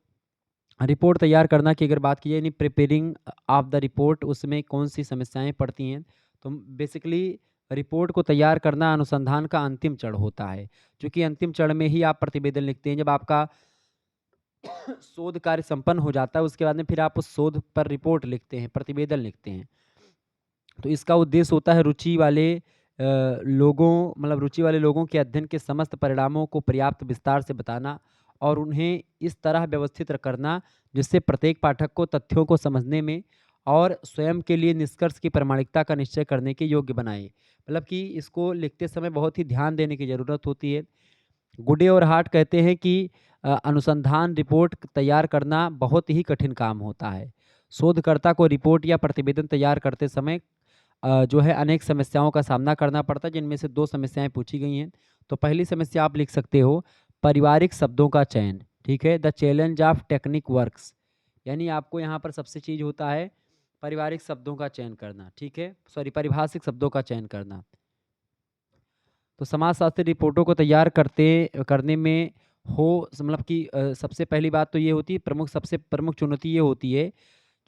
A: रिपोर्ट तैयार करना की अगर बात की जाए, यानी प्रिपेयरिंग ऑफ द रिपोर्ट, उसमें कौन-सी समस्याएँ पड़ती हैं? तो बेसिकली रिपोर्ट को तैयार करना अनुसंधान का अंतिम चरण होता है, क्योंकि अंतिम चरण में ही आप प्रतिवेदन लिखते हैं। जब आपका शोध कार्य संपन्न हो जाता है, उसके बाद में फिर आप उस शोध पर रिपोर्ट लिखते हैं, प्रतिवेदन लिखते हैं। तो इसका उद्देश्य होता है रुचि वाले लोगों के अध्ययन के समस्त परिणामों को पर्याप्त विस्तार से बताना और उन्हें इस तरह व्यवस्थित करना जिससे प्रत्येक पाठक को तथ्यों को समझने में और स्वयं के लिए निष्कर्ष की प्रामाणिकता का निश्चय करने के योग्य बनाए। मतलब कि इसको लिखते समय बहुत ही ध्यान देने की ज़रूरत होती है। गुडे और हार्ट कहते हैं कि अनुसंधान रिपोर्ट तैयार करना बहुत ही कठिन काम होता है। शोधकर्ता को रिपोर्ट या प्रतिवेदन तैयार करते समय जो है अनेक समस्याओं का सामना करना पड़ता है, जिनमें से 2 समस्याएँ पूछी गई हैं। तो पहली समस्या आप लिख सकते हो, पारिवारिक शब्दों का चयन, ठीक है? The challenge of technique works, यानी आपको यहाँ पर सबसे चीज़ होता है पारिवारिक शब्दों का चयन करना, ठीक है? सॉरी, पारिभाषिक शब्दों का चयन करना। तो समाजशास्त्री रिपोर्टों को तैयार करने में मतलब कि सबसे पहली बात तो ये होती है, सबसे प्रमुख चुनौती ये होती है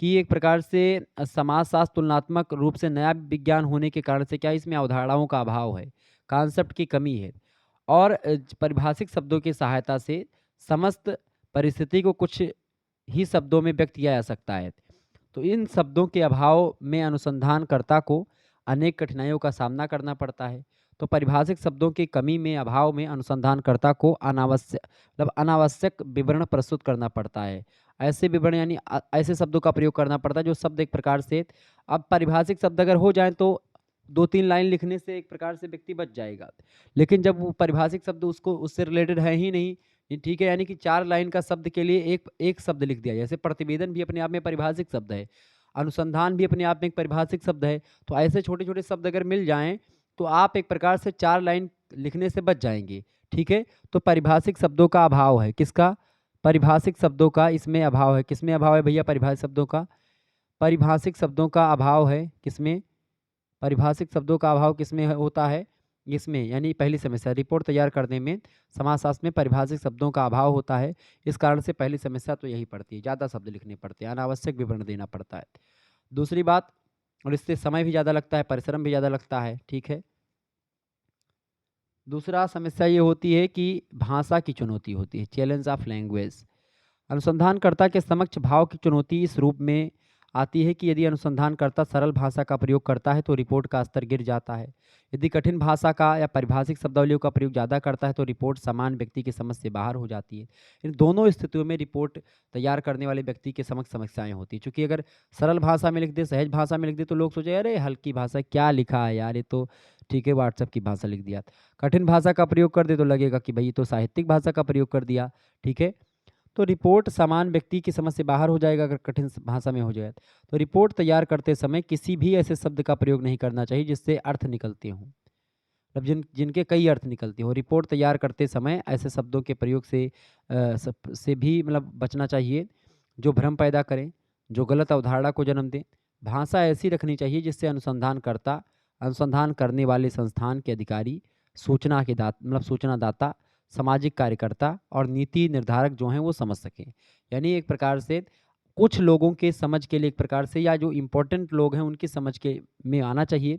A: कि एक प्रकार से समाजशास्त्र तुलनात्मक रूप से नया विज्ञान होने के कारण से क्या इसमें अवधारणाओं का अभाव है, कॉन्सेप्ट की कमी है और पारिभाषिक शब्दों की सहायता से समस्त परिस्थिति को कुछ ही शब्दों में व्यक्त किया जा सकता है। तो इन शब्दों के अभाव में अनुसंधानकर्ता को अनेक कठिनाइयों का सामना करना पड़ता है। तो पारिभाषिक शब्दों की कमी में अभाव में अनुसंधानकर्ता को अनावश्यक विवरण प्रस्तुत करना पड़ता है। ऐसे विवरण यानी ऐसे शब्दों का प्रयोग करना पड़ता है जो शब्द एक प्रकार से, अब पारिभाषिक शब्द अगर हो जाएँ तो 2-3 लाइन लिखने से एक प्रकार से व्यक्ति बच जाएगा। लेकिन जब वो पारिभाषिक शब्द उससे रिलेटेड है ही नहीं, ये ठीक है, यानी कि 4 लाइन का शब्द के लिए एक शब्द लिख दिया। जैसे प्रतिवेदन भी अपने आप में पारिभाषिक शब्द है, अनुसंधान भी अपने आप में एक पारिभाषिक शब्द है। तो ऐसे छोटे-छोटे शब्द अगर मिल जाएँ, तो आप एक प्रकार से 4 लाइन लिखने से बच जाएँगे, ठीक है? तो पारिभाषिक शब्दों का अभाव है, किसका? पारिभाषिक शब्दों का इसमें अभाव है। किसमें अभाव है भैया पारिभाषिक शब्दों का? पारिभाषिक शब्दों का अभाव है किसमें? पारिभाषिक शब्दों का अभाव किसमें होता है? इसमें, यानी पहली समस्या, रिपोर्ट तैयार करने में समाजशास्त्र में पारिभाषिक शब्दों का अभाव होता है। इस कारण से पहली समस्या तो यही पड़ती है, ज़्यादा शब्द लिखने पड़ते हैं, अनावश्यक विवरण देना पड़ता है। दूसरी बात, और इससे समय भी ज़्यादा लगता है, परिश्रम भी ज़्यादा लगता है, ठीक है? दूसरा समस्या ये होती है कि भाषा की चुनौती होती है, चैलेंज ऑफ लैंग्वेज। अनुसंधानकर्ता के समक्ष भाव की चुनौती इस रूप में आती है कि यदि अनुसंधानकर्ता सरल भाषा का प्रयोग करता है तो रिपोर्ट का स्तर गिर जाता है। यदि कठिन भाषा का या पारिभाषिक शब्दावलियों का प्रयोग ज़्यादा करता है तो रिपोर्ट सामान्य व्यक्ति की समझ से बाहर हो जाती है। इन दोनों स्थितियों में रिपोर्ट तैयार करने वाले व्यक्ति के समक्ष समस्याएं होती हैं, क्योंकि अगर सरल भाषा में लिख दे, सहज भाषा में लिख दे, तो लोग सोचे अरे हल्की भाषा क्या लिखा है यार, ये तो ठीक है व्हाट्सएप की भाषा लिख दिया। कठिन भाषा का प्रयोग कर दे तो लगेगा कि भाई ये तो साहित्यिक भाषा का प्रयोग कर दिया, ठीक है। तो रिपोर्ट सामान्य व्यक्ति की समझ से बाहर हो जाएगा अगर कठिन भाषा में हो जाए। तो रिपोर्ट तैयार करते समय किसी भी ऐसे शब्द का प्रयोग नहीं करना चाहिए जिससे अर्थ निकलते हों, मतलब जिनके कई अर्थ निकलते हो। रिपोर्ट तैयार करते समय ऐसे शब्दों के प्रयोग से भी मतलब बचना चाहिए जो भ्रम पैदा करें, जो गलत अवधारणा को जन्म दें। भाषा ऐसी रखनी चाहिए जिससे अनुसंधान करने वाले संस्थान के अधिकारी, सूचनादाता, सामाजिक कार्यकर्ता और नीति निर्धारक जो हैं वो समझ सकें। यानी एक प्रकार से कुछ लोगों के समझ के लिए एक प्रकार से, या जो इम्पोर्टेंट लोग हैं उनकी समझ के में आना चाहिए,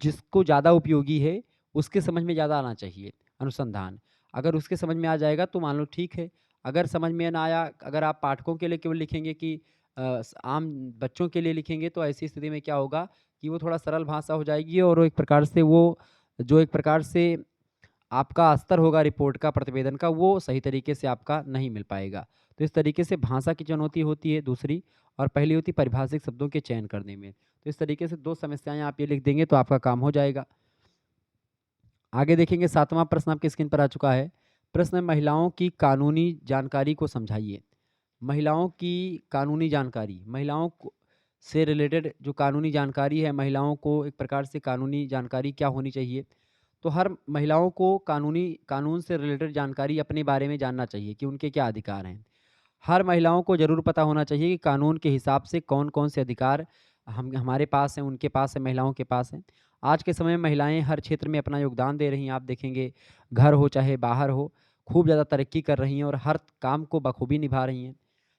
A: जिसको ज़्यादा उपयोगी है उसके समझ में ज़्यादा आना चाहिए अनुसंधान। अगर उसके समझ में आ जाएगा तो मान लो ठीक है। अगर समझ में ना आया, अगर आप पाठकों के लिए केवल लिखेंगे कि आम बच्चों के लिए लिखेंगे, तो ऐसी स्थिति में क्या होगा कि वो थोड़ा सरल भाषा हो जाएगी और वो एक प्रकार से आपका स्तर होगा रिपोर्ट का, प्रतिवेदन का, वो सही तरीके से आपका नहीं मिल पाएगा। तो इस तरीके से भाषा की चुनौती होती है दूसरी, और पहली होती है पारिभाषिक शब्दों के चयन करने में। तो इस तरीके से 2 समस्याएँ आप ये लिख देंगे तो आपका काम हो जाएगा। आगे देखेंगे 7वां प्रश्न आपकी स्क्रीन पर आ चुका है। प्रश्न है महिलाओं की कानूनी जानकारी को समझाइए। महिलाओं की कानूनी जानकारी, महिलाओं को से रिलेटेड जो कानूनी जानकारी है, महिलाओं को एक प्रकार से कानूनी जानकारी क्या होनी चाहिए? तो हर महिलाओं को कानून से रिलेटेड जानकारी अपने बारे में जानना चाहिए कि उनके क्या अधिकार हैं। हर महिलाओं को ज़रूर पता होना चाहिए कि कानून के हिसाब से कौन-कौन से अधिकार हम हमारे पास हैं, उनके पास है, महिलाओं के पास हैं। आज के समय में महिलाएँ हर क्षेत्र में अपना योगदान दे रही हैं। आप देखेंगे घर हो चाहे बाहर हो, खूब ज़्यादा तरक्की कर रही हैं और हर काम को बखूबी निभा रही हैं।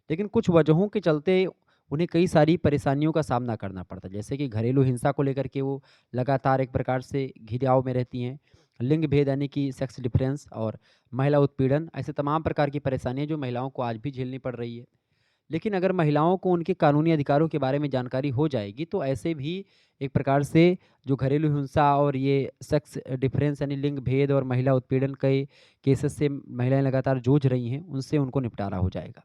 A: लेकिन कुछ वजहों के चलते उन्हें कई सारी परेशानियों का सामना करना पड़ता है। जैसे कि घरेलू हिंसा को लेकर के वो लगातार एक प्रकार से घिराव में रहती हैं। लिंग भेद यानी कि सेक्स डिफरेंस और महिला उत्पीड़न, ऐसे तमाम प्रकार की परेशानियाँ जो महिलाओं को आज भी झेलनी पड़ रही है। लेकिन अगर महिलाओं को उनके कानूनी अधिकारों के बारे में जानकारी हो जाएगी तो ऐसे भी एक प्रकार से जो घरेलू हिंसा और ये सेक्स डिफरेंस यानी लिंग भेद और महिला उत्पीड़न के केसेस से महिलाएं लगातार जूझ रही हैं, उनसे उनको निपटारा हो जाएगा।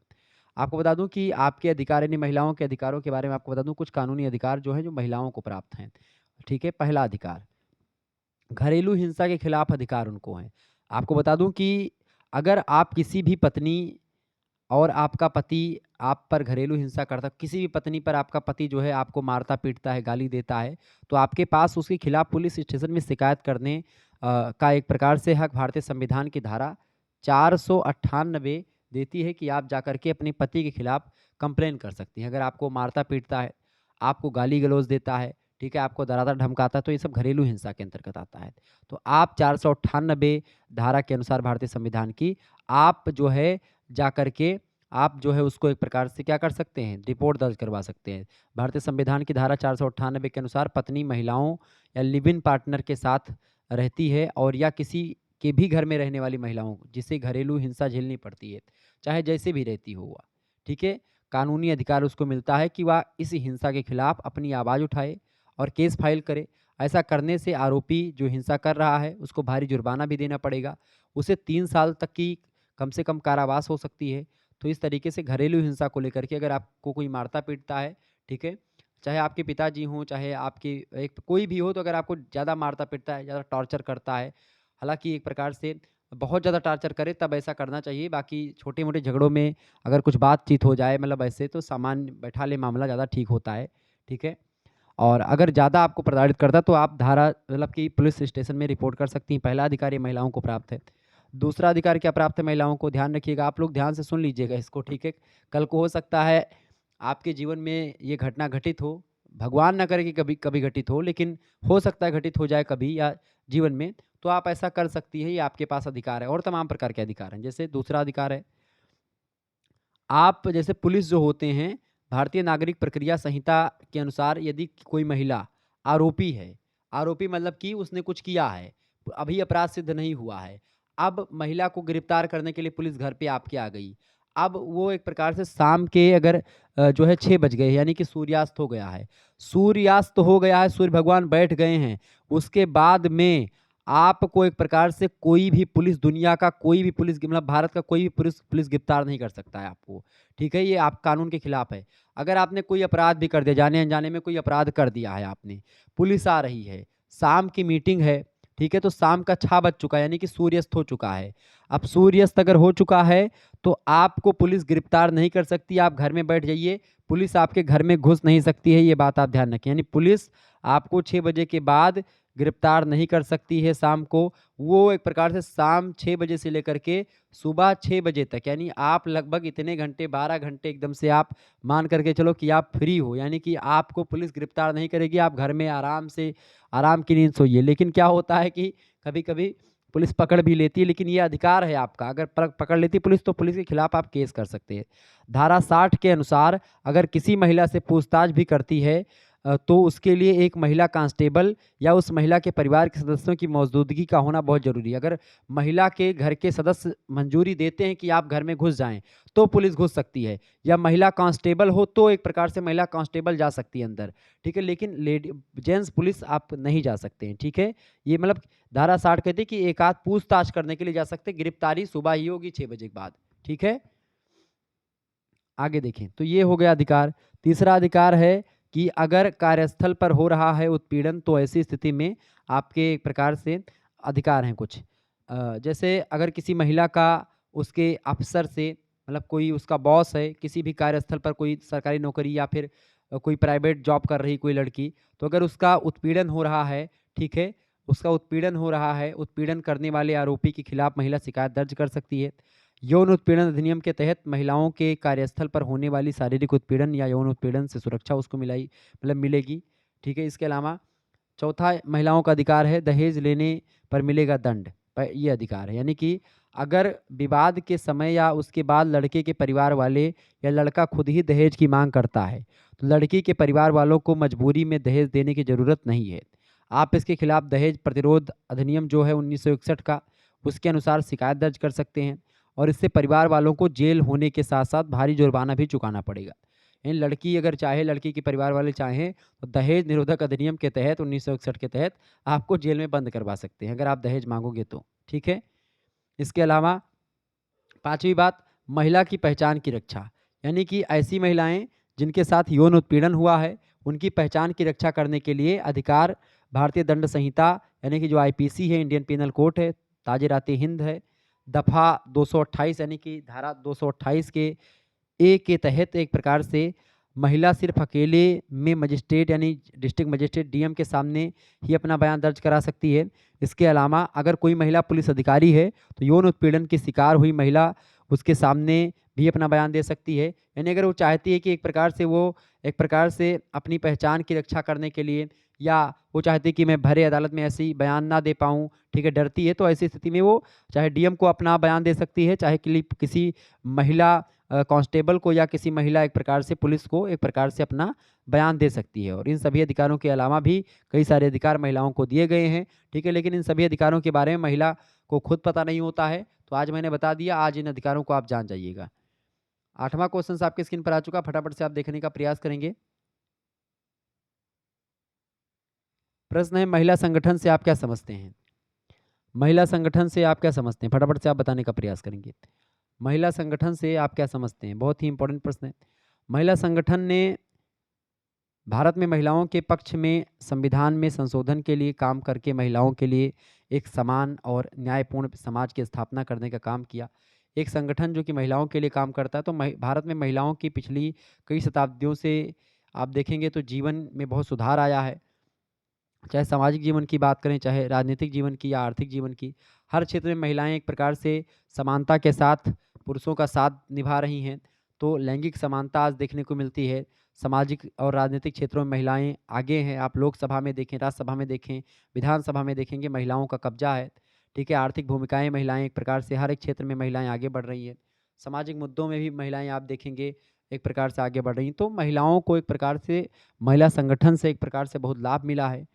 A: आपको बता दूं कि आपके अधिकार यानी महिलाओं के अधिकारों के बारे में आपको बता दूं कुछ कानूनी अधिकार जो हैं जो महिलाओं को प्राप्त हैं। ठीक है, पहला अधिकार घरेलू हिंसा के खिलाफ अधिकार उनको है। आपको बता दूं कि अगर आप किसी भी पत्नी और आपका पति आप पर घरेलू हिंसा करता, किसी भी पत्नी पर आपका पति जो है आपको मारता पीटता है, गाली देता है, तो आपके पास उसके खिलाफ पुलिस स्टेशन में शिकायत करने का एक प्रकार से हक भारतीय संविधान की धारा 498 देती है कि आप जाकर के अपने पति के खिलाफ कंप्लेन कर सकती हैं। अगर आपको मारता पीटता है, आपको गाली गलौज देता है, ठीक है, आपको डराता धमकाता है, तो ये सब घरेलू हिंसा के अंतर्गत आता है। तो आप 498 धारा के अनुसार भारतीय संविधान की आप जो है जाकर के आप जो है उसको एक प्रकार से क्या कर सकते हैं, रिपोर्ट दर्ज करवा सकते हैं। भारतीय संविधान की धारा 498 के अनुसार पत्नी महिलाओं या लिव इन पार्टनर के साथ रहती है और या किसी के भी घर में रहने वाली महिलाओं को जिसे घरेलू हिंसा झेलनी पड़ती है, चाहे जैसे भी रहती हो वह, ठीक है, कानूनी अधिकार उसको मिलता है कि वह इस हिंसा के खिलाफ अपनी आवाज़ उठाए और केस फाइल करे। ऐसा करने से आरोपी जो हिंसा कर रहा है उसको भारी जुर्माना भी देना पड़ेगा। उसे 3 साल तक की कम से कम कारावास हो सकती है। तो इस तरीके से घरेलू हिंसा को लेकर के अगर आपको कोई मारता पीटता है, ठीक है, चाहे आपके पिताजी हों, चाहे आपके एक कोई भी हो, तो अगर आपको ज़्यादा मारता पीटता है, ज़्यादा टॉर्चर करता है, हालाँकि एक प्रकार से बहुत ज़्यादा टॉर्चर करे तब ऐसा करना चाहिए, बाकी छोटे-मोटे झगड़ों में अगर कुछ बातचीत हो जाए मतलब ऐसे तो सामान्य बैठा ले मामला ज़्यादा ठीक होता है, ठीक है? और अगर ज़्यादा आपको प्रताड़ित करता है तो आप धारा मतलब कि पुलिस स्टेशन में रिपोर्ट कर सकती हैं। पहला अधिकार ये महिलाओं को प्राप्त है। दूसरा अधिकार क्या प्राप्त है महिलाओं को? ध्यान रखिएगा, आप लोग ध्यान से सुन लीजिएगा इसको, ठीक है? कल को हो सकता है आपके जीवन में ये घटना घटित हो, भगवान ना करे कि कभी कभी घटित हो, लेकिन हो सकता है घटित हो जाए कभी या जीवन में, तो आप ऐसा कर सकती है, ये आपके पास अधिकार है। और तमाम प्रकार के अधिकार हैं। जैसे दूसरा अधिकार है आप जैसे पुलिस जो होते हैं, भारतीय नागरिक प्रक्रिया संहिता के अनुसार यदि कोई महिला आरोपी है, आरोपी मतलब कि उसने कुछ किया है, अभी अपराध सिद्ध नहीं हुआ है। अब महिला को गिरफ्तार करने के लिए पुलिस घर पे आपके आ गई। अब वो एक प्रकार से शाम के अगर जो है 6 बज गए यानी कि सूर्यास्त हो गया है। सूर्यास्त हो गया है, सूर्य भगवान बैठ गए हैं। उसके बाद में आपको एक प्रकार से कोई भी पुलिस दुनिया का कोई भी पुलिस मतलब भारत का कोई भी पुलिस पुलिस गिरफ्तार नहीं कर सकता है आपको, ठीक है? ये आप कानून के खिलाफ है। अगर आपने कोई अपराध भी कर दिया, जाने-अनजाने में कोई अपराध कर दिया है आपने, पुलिस आ रही है, शाम की मीटिंग है, ठीक है? तो शाम का 6 बज चुका है यानी कि सूर्यास्त हो चुका है। अब सूर्यास्त अगर हो चुका है, तो आपको पुलिस गिरफ्तार नहीं कर सकती, आप घर में बैठ जाइए, पुलिस आपके घर में घुस नहीं सकती है, ये बात आप ध्यान रखें। यानी पुलिस आपको 6 बजे के बाद गिरफ्तार नहीं कर सकती है शाम को। वो एक प्रकार से शाम 6 बजे से लेकर के सुबह 6 बजे तक यानी आप लगभग इतने घंटे 12 घंटे एकदम से आप मान करके चलो कि आप फ्री हो, यानी कि आपको पुलिस गिरफ्तार नहीं करेगी, आप घर में आराम से आराम की नींद सोइए। लेकिन क्या होता है कि कभी-कभी पुलिस पकड़ भी लेती है, लेकिन ये अधिकार है आपका, अगर पकड़ लेती है पुलिस तो पुलिस के खिलाफ आप केस कर सकते हैं। धारा 60 के अनुसार अगर किसी महिला से पूछताछ भी करती है तो उसके लिए एक महिला कांस्टेबल या उस महिला के परिवार के सदस्यों की मौजूदगी का होना बहुत ज़रूरी है। अगर महिला के घर के सदस्य मंजूरी देते हैं कि आप घर में घुस जाएँ, तो पुलिस घुस सकती है, या महिला कांस्टेबल हो तो एक प्रकार से महिला कांस्टेबल जा सकती है अंदर, ठीक है? लेकिन जेंट्स पुलिस आप नहीं जा सकते हैं, ठीक है? ये मतलब धारा 60 कहती है कि एक आध पूछताछ करने के लिए जा सकते, गिरफ्तारी सुबह ही होगी 6 बजे के बाद। ठीक है, आगे देखें तो ये हो गया अधिकार। तीसरा अधिकार है कि अगर कार्यस्थल पर हो रहा है उत्पीड़न तो ऐसी स्थिति में आपके एक प्रकार से अधिकार हैं कुछ। जैसे अगर किसी महिला का उसके अफसर से, मतलब कोई उसका बॉस है किसी भी कार्यस्थल पर, कोई सरकारी नौकरी या फिर कोई प्राइवेट जॉब कर रही कोई लड़की, तो अगर उसका उत्पीड़न हो रहा है, ठीक है, उसका उत्पीड़न हो रहा है, उत्पीड़न करने वाले आरोपी के खिलाफ महिला शिकायत दर्ज कर सकती है। यौन उत्पीड़न अधिनियम के तहत महिलाओं के कार्यस्थल पर होने वाली शारीरिक उत्पीड़न या यौन उत्पीड़न से सुरक्षा उसको मिलेगी। ठीक है, इसके अलावा चौथा महिलाओं का अधिकार है दहेज लेने पर मिलेगा दंड। ये अधिकार है, यानी कि अगर विवाद के समय या उसके बाद लड़के के परिवार वाले या लड़का खुद ही दहेज की मांग करता है तो लड़की के परिवार वालों को मजबूरी में दहेज देने की ज़रूरत नहीं है। आप इसके खिलाफ दहेज प्रतिरोध अधिनियम जो है 1961 का, उसके अनुसार शिकायत दर्ज कर सकते हैं और इससे परिवार वालों को जेल होने के साथ साथ भारी जुर्माना भी चुकाना पड़ेगा। इन लड़की अगर चाहे, लड़की के परिवार वाले चाहें तो दहेज निरोधक अधिनियम के तहत 1961 के तहत आपको जेल में बंद करवा सकते हैं अगर आप दहेज मांगोगे तो। ठीक है, इसके अलावा पांचवी बात, महिला की पहचान की रक्षा, यानी कि ऐसी महिलाएं जिनके साथ यौन उत्पीड़न हुआ है उनकी पहचान की रक्षा करने के लिए अधिकार भारतीय दंड संहिता यानी कि जो आईपीसी है, इंडियन पिनल कोड है, ताजीराते हिंद है, दफा 228 यानी कि धारा 228 के ए के तहत एक प्रकार से महिला सिर्फ अकेले में मजिस्ट्रेट यानी डिस्ट्रिक्ट मजिस्ट्रेट डीएम के सामने ही अपना बयान दर्ज करा सकती है। इसके अलावा अगर कोई महिला पुलिस अधिकारी है तो यौन उत्पीड़न की शिकार हुई महिला उसके सामने भी अपना बयान दे सकती है। यानी अगर वो चाहती है कि एक प्रकार से अपनी पहचान की रक्षा करने के लिए, या वो चाहती है कि मैं भरे अदालत में ऐसी बयान ना दे पाऊँ, ठीक है, डरती है, तो ऐसी स्थिति में वो चाहे डीएम को अपना बयान दे सकती है, चाहे किसी महिला कांस्टेबल को या किसी महिला एक प्रकार से पुलिस को एक प्रकार से अपना बयान दे सकती है। और इन सभी अधिकारों के अलावा भी कई सारे अधिकार महिलाओं को दिए गए हैं। ठीक है, लेकिन इन सभी अधिकारों के बारे में महिला को खुद पता नहीं होता है, तो आज मैंने बता दिया, आज इन अधिकारों को आप जान जाइएगा। 8वां क्वेश्चन आपके स्क्रीन पर आ चुका, फटाफट से आप देखने का प्रयास करेंगे। प्रश्न है, महिला संगठन से आप क्या समझते हैं? महिला संगठन से आप क्या समझते हैं? फटाफट से आप बताने का प्रयास करेंगे। महिला संगठन से आप क्या समझते हैं? बहुत ही इंपॉर्टेंट प्रश्न है। महिला संगठन ने भारत में महिलाओं के पक्ष में संविधान में संशोधन के लिए काम करके महिलाओं के लिए एक समान और न्यायपूर्ण समाज की स्थापना करने का काम किया। एक संगठन जो कि महिलाओं के लिए काम करता है, तो भारत में महिलाओं की पिछली कई शताब्दियों से आप देखेंगे तो जीवन में बहुत सुधार आया है। चाहे सामाजिक जीवन की बात करें, चाहे राजनीतिक जीवन की या आर्थिक जीवन की, हर क्षेत्र में महिलाएं एक प्रकार से समानता के साथ पुरुषों का साथ निभा रही हैं। तो लैंगिक समानता आज देखने को मिलती है। सामाजिक और राजनीतिक क्षेत्रों में महिलाएं आगे हैं। आप लोकसभा में देखें, राज्यसभा में देखें, विधानसभा में देखेंगे, महिलाओं का कब्जा है। ठीक है, आर्थिक भूमिकाएं महिलाएं एक प्रकार से हर एक क्षेत्र में महिलाएं आगे बढ़ रही हैं। सामाजिक मुद्दों में भी महिलाएं आप देखेंगे एक प्रकार से आगे बढ़ रही हैं। तो महिलाओं को एक प्रकार से महिला संगठन से एक प्रकार से बहुत लाभ मिला है।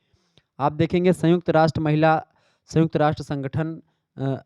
A: आप देखेंगे संयुक्त राष्ट्र संगठन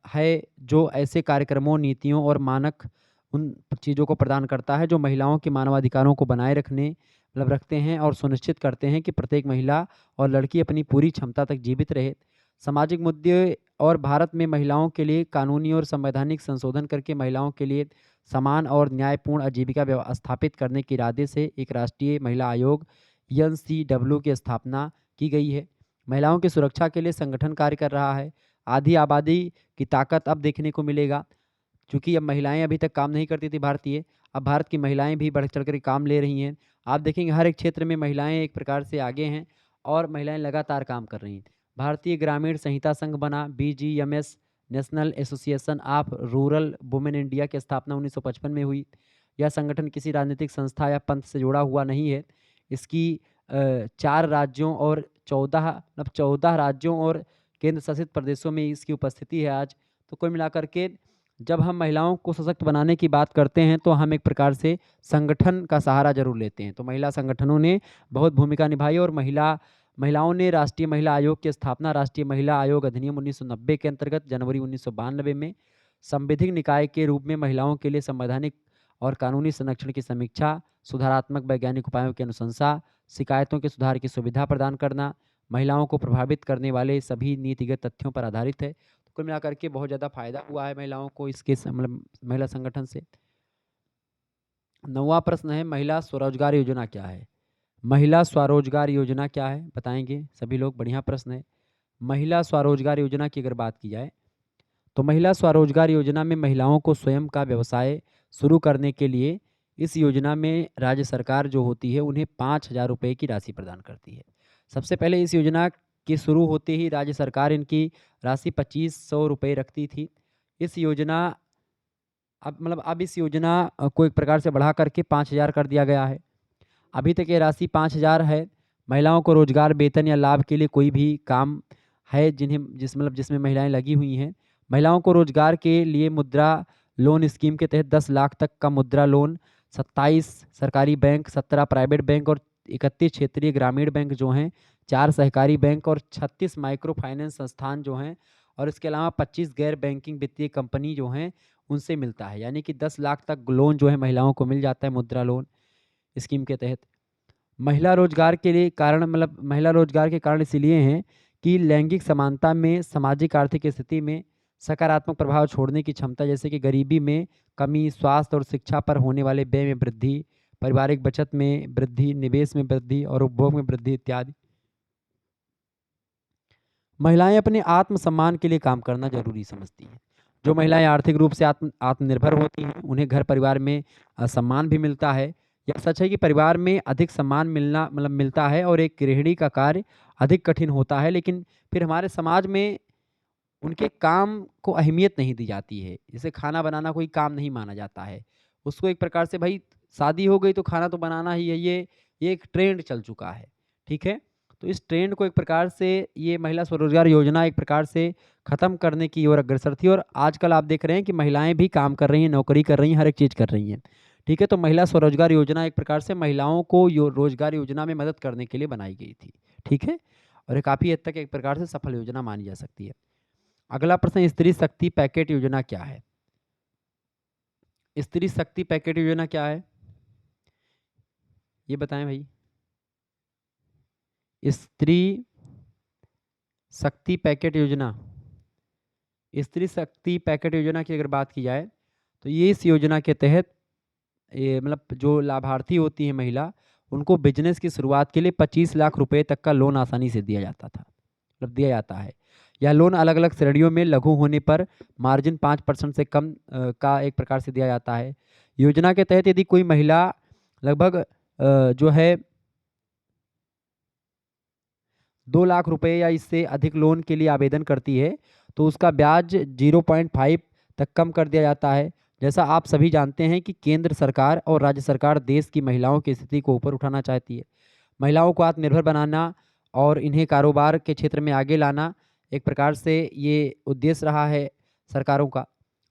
A: है जो ऐसे कार्यक्रमों, नीतियों और मानक उन चीज़ों को प्रदान करता है जो महिलाओं के मानवाधिकारों को बनाए रखते हैं और सुनिश्चित करते हैं कि प्रत्येक महिला और लड़की अपनी पूरी क्षमता तक जीवित रहे। सामाजिक मुद्दे और भारत में महिलाओं के लिए कानूनी और संवैधानिक संशोधन करके महिलाओं के लिए समान और न्यायपूर्ण आजीविका स्थापित करने के इरादे से एक राष्ट्रीय महिला आयोग एनसीडब्ल्यू की स्थापना की गई है। महिलाओं की सुरक्षा के लिए संगठन कार्य कर रहा है। आधी आबादी की ताकत अब देखने को मिलेगा, क्योंकि अब महिलाएं अभी तक काम नहीं करती थी भारतीय, अब भारत की महिलाएं भी बढ़ चढ़ कर काम ले रही हैं। आप देखेंगे हर एक क्षेत्र में महिलाएं एक प्रकार से आगे हैं और महिलाएं लगातार काम कर रही हैं। भारतीय ग्रामीण संहिता संघ बना, BGMS national association of rural women India की स्थापना 1955 में हुई। यह संगठन किसी राजनीतिक संस्था या पंथ से जुड़ा हुआ नहीं है। इसकी 4 राज्यों और 14 राज्यों और केंद्र शासित प्रदेशों में इसकी उपस्थिति है आज। तो कुल मिलाकर के जब हम महिलाओं को सशक्त बनाने की बात करते हैं तो हम एक प्रकार से संगठन का सहारा जरूर लेते हैं। तो महिला संगठनों ने बहुत भूमिका निभाई और महिलाओं ने राष्ट्रीय महिला आयोग की स्थापना राष्ट्रीय महिला आयोग अधिनियम 1990 के अंतर्गत जनवरी 1992 में संवैधानिक निकाय के रूप में महिलाओं के लिए संवैधानिक और कानूनी संरक्षण की समीक्षा, सुधारात्मक वैज्ञानिक उपायों की अनुशंसा, शिकायतों के सुधार की सुविधा प्रदान करना, महिलाओं को प्रभावित करने वाले सभी नीतिगत तथ्यों पर आधारित है। तो कुल मिलाकर के बहुत ज़्यादा फायदा हुआ है महिलाओं को इसके मतलब महिला संगठन से। 9वां प्रश्न है, महिला स्वरोजगार योजना क्या है? महिला स्वरोजगार योजना क्या है बताएंगे सभी लोग? बढ़िया प्रश्न है। महिला स्वरोजगार योजना की अगर बात की जाए तो महिला स्वरोजगार योजना में महिलाओं को स्वयं का व्यवसाय शुरू करने के लिए इस योजना में राज्य सरकार जो होती है उन्हें 5,000 रुपये की राशि प्रदान करती है। सबसे पहले इस योजना के शुरू होते ही राज्य सरकार इनकी राशि 2,500 रुपये रखती थी। इस योजना अब इस योजना को एक प्रकार से बढ़ा करके 5,000 कर दिया गया है। अभी तक ये राशि 5,000 है। महिलाओं को रोजगार, वेतन या लाभ के लिए कोई भी काम है जिसमें महिलाएं लगी हुई हैं। महिलाओं को रोजगार के लिए मुद्रा लोन स्कीम के तहत 10 लाख तक का मुद्रा लोन 27 सरकारी बैंक, 17 प्राइवेट बैंक और 31 क्षेत्रीय ग्रामीण बैंक जो हैं, 4 सहकारी बैंक और 36 माइक्रो फाइनेंस संस्थान जो हैं, और इसके अलावा 25 गैर बैंकिंग वित्तीय कंपनी जो हैं उनसे मिलता है। यानी कि 10 लाख तक लोन जो है महिलाओं को मिल जाता है मुद्रा लोन स्कीम के तहत। महिला रोजगार के लिए कारण महिला रोजगार के कारण इसीलिए हैं कि लैंगिक समानता में सामाजिक आर्थिक स्थिति में सकारात्मक प्रभाव छोड़ने की क्षमता, जैसे कि गरीबी में कमी, स्वास्थ्य और शिक्षा पर होने वाले व्यय में वृद्धि, पारिवारिक बचत में वृद्धि, निवेश में वृद्धि और उपभोग में वृद्धि इत्यादि। महिलाएं अपने आत्मसम्मान के लिए काम करना जरूरी समझती हैं। जो महिलाएं आर्थिक रूप से आत्मनिर्भर होती हैं उन्हें घर परिवार में सम्मान भी मिलता है। यह सच है कि परिवार में अधिक सम्मान मिलता है और एक गृहिणी का कार्य अधिक कठिन होता है, लेकिन फिर हमारे समाज में उनके काम को अहमियत नहीं दी जाती है। जैसे खाना बनाना कोई काम नहीं माना जाता है। उसको एक प्रकार से भाई शादी हो गई तो खाना तो बनाना ही है, ये एक ट्रेंड चल चुका है। ठीक है? तो इस ट्रेंड को एक प्रकार से ये महिला स्वरोजगार योजना एक प्रकार से खत्म करने की ओर अग्रसर थी, और आजकल आप देख रहे हैं कि महिलाएं भी काम कर रही हैं, नौकरी कर रही हैं, हर एक चीज़ कर रही हैं। ठीक है? तो महिला स्वरोजगार योजना एक प्रकार से महिलाओं को रोजगार योजना में मदद करने के लिए बनाई गई थी। ठीक है? और ये काफ़ी हद तक एक प्रकार से सफल योजना मानी जा सकती है। अगला प्रश्न, स्त्री शक्ति पैकेट योजना क्या है? स्त्री शक्ति पैकेट योजना क्या है? ये बताएं भाई। स्त्री शक्ति पैकेट योजना, स्त्री शक्ति पैकेट योजना की अगर बात की जाए तो ये इस योजना के तहत ये जो लाभार्थी होती है महिला, उनको बिजनेस की शुरुआत के लिए 25 लाख रुपए तक का लोन आसानी से दिया जाता था, दिया जाता है। यह लोन अलग अलग श्रेणियों में लघु होने पर मार्जिन 5% से कम का एक प्रकार से दिया जाता है। योजना के तहत यदि कोई महिला लगभग जो है 2 लाख रुपए या इससे अधिक लोन के लिए आवेदन करती है तो उसका ब्याज 0.5 तक कम कर दिया जाता है। जैसा आप सभी जानते हैं कि केंद्र सरकार और राज्य सरकार देश की महिलाओं की स्थिति को ऊपर उठाना चाहती है। महिलाओं को आत्मनिर्भर बनाना और इन्हें कारोबार के क्षेत्र में आगे लाना एक प्रकार से ये उद्देश्य रहा है सरकारों का।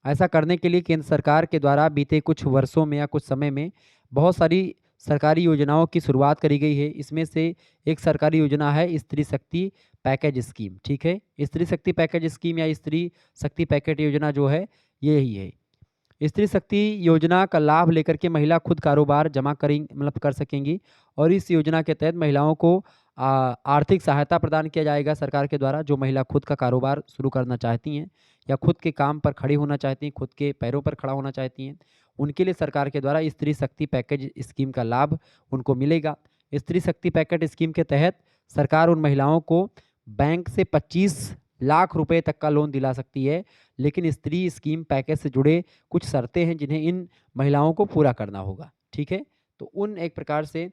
A: ऐसा करने के लिए केंद्र सरकार के द्वारा बीते कुछ वर्षों में या कुछ समय में बहुत सारी सरकारी योजनाओं की शुरुआत करी गई है। इसमें से एक सरकारी योजना है स्त्री शक्ति पैकेज स्कीम। ठीक है? स्त्री शक्ति पैकेज स्कीम या स्त्री शक्ति पैकेज योजना जो है ये ही है। स्त्री शक्ति योजना का लाभ लेकर के महिला खुद कारोबार जमा करें कर सकेंगी, और इस योजना के तहत महिलाओं को आर्थिक सहायता प्रदान किया जाएगा सरकार के द्वारा। जो महिला खुद का कारोबार शुरू करना चाहती हैं या खुद के काम पर खड़ी होना चाहती हैं, खुद के पैरों पर खड़ा होना चाहती हैं, उनके लिए सरकार के द्वारा स्त्री शक्ति पैकेज स्कीम का लाभ उनको मिलेगा। स्त्री शक्ति पैकेज स्कीम के तहत सरकार उन महिलाओं को बैंक से 25 लाख रुपए तक का लोन दिला सकती है, लेकिन स्त्री स्कीम पैकेज से जुड़े कुछ शर्तें हैं जिन्हें इन महिलाओं को पूरा करना होगा। ठीक है? तो उन एक प्रकार से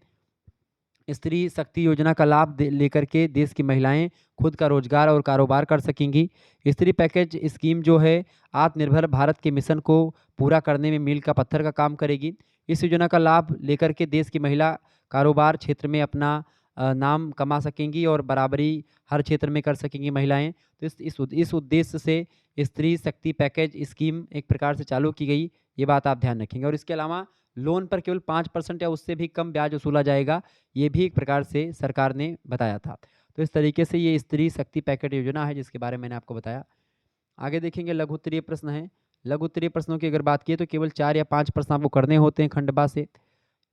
A: स्त्री शक्ति योजना का लाभ लेकर के देश की महिलाएं खुद का रोजगार और कारोबार कर सकेंगी। स्त्री पैकेज स्कीम जो है आत्मनिर्भर भारत के मिशन को पूरा करने में मील का पत्थर का काम करेगी। इस योजना का लाभ लेकर के देश की महिला कारोबार क्षेत्र में अपना नाम कमा सकेंगी और बराबरी हर क्षेत्र में कर सकेंगी महिलाएं। तो इस उद्देश्य से स्त्री शक्ति पैकेज स्कीम एक प्रकार से चालू की गई, ये बात आप ध्यान रखेंगे। और इसके अलावा लोन पर केवल 5% या उससे भी कम ब्याज वसूला जाएगा, ये भी एक प्रकार से सरकार ने बताया था। तो इस तरीके से ये स्त्री शक्ति पैकेज योजना है जिसके बारे में मैंने आपको बताया। आगे देखेंगे लघु उत्तरीय प्रश्न है। लघु उत्तरीय प्रश्नों की अगर बात की तो केवल 4 या 5 प्रश्न आपको करने होते हैं खंडवा से।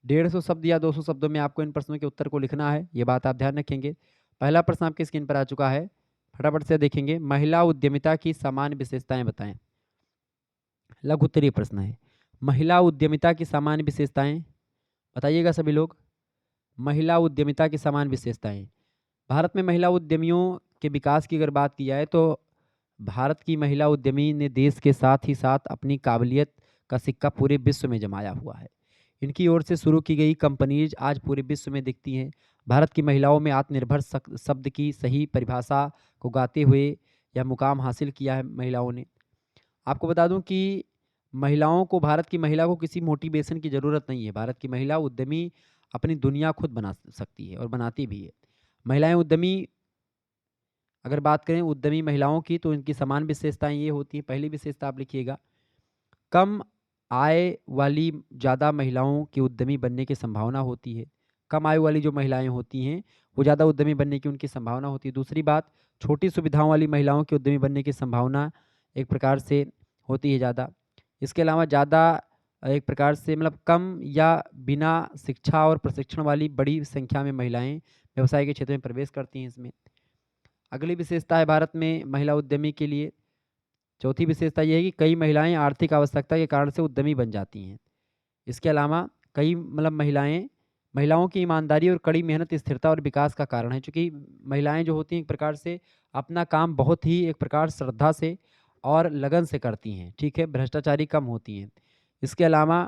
A: 150 शब्द या 200 शब्दों में आपको इन प्रश्नों के उत्तर को लिखना है, ये बात आप ध्यान रखेंगे। पहला प्रश्न आपकी स्क्रीन पर आ चुका है, फटाफट से देखेंगे। महिला उद्यमिता की सामान्य विशेषताएं बताएं। लघु उत्तरीय प्रश्न है। महिला उद्यमिता की सामान्य विशेषताएं बताइएगा सभी लोग। महिला उद्यमिता की सामान्य विशेषताएं। भारत में महिला उद्यमियों के विकास की अगर बात की जाए तो भारत की महिला उद्यमी ने देश के साथ ही साथ अपनी काबिलियत का सिक्का पूरे विश्व में जमाया हुआ है। इनकी ओर से शुरू की गई कंपनीज आज पूरे विश्व में दिखती हैं। भारत की महिलाओं में आत्मनिर्भर शब्द की सही परिभाषा को गाते हुए यह मुकाम हासिल किया है महिलाओं ने। आपको बता दूं कि महिलाओं को, भारत की महिला को किसी मोटिवेशन की ज़रूरत नहीं है। भारत की महिला उद्यमी अपनी दुनिया खुद बना सकती है और बनाती भी है। महिलाएं उद्यमी, अगर बात करें उद्यमी महिलाओं की, तो इनकी समान विशेषताएं ये होती हैं। पहली विशेषता आप लिखिएगा, कम आय वाली ज़्यादा महिलाओं की उद्यमी बनने की संभावना होती है। कम आय वाली जो महिलाएं होती हैं वो ज़्यादा उद्यमी बनने की उनकी संभावना होती है। दूसरी बात, छोटी सुविधाओं वाली महिलाओं की उद्यमी बनने की संभावना एक प्रकार से होती है ज़्यादा। इसके अलावा ज़्यादा एक प्रकार से मतलब कम या बिना शिक्षा और प्रशिक्षण वाली बड़ी संख्या में महिलाएं व्यवसाय के क्षेत्र में प्रवेश करती हैं इसमें। अगली विशेषता है भारत में महिला उद्यमी के लिए, चौथी विशेषता यह है कि कई महिलाएं आर्थिक आवश्यकता के कारण से उद्यमी बन जाती हैं। इसके अलावा कई मतलब महिलाओं की ईमानदारी और कड़ी मेहनत स्थिरता और विकास का कारण है, क्योंकि महिलाएं जो होती हैं एक प्रकार से अपना काम बहुत ही एक प्रकार श्रद्धा से और लगन से करती हैं, ठीक है, भ्रष्टाचारी कम होती हैं। इसके अलावा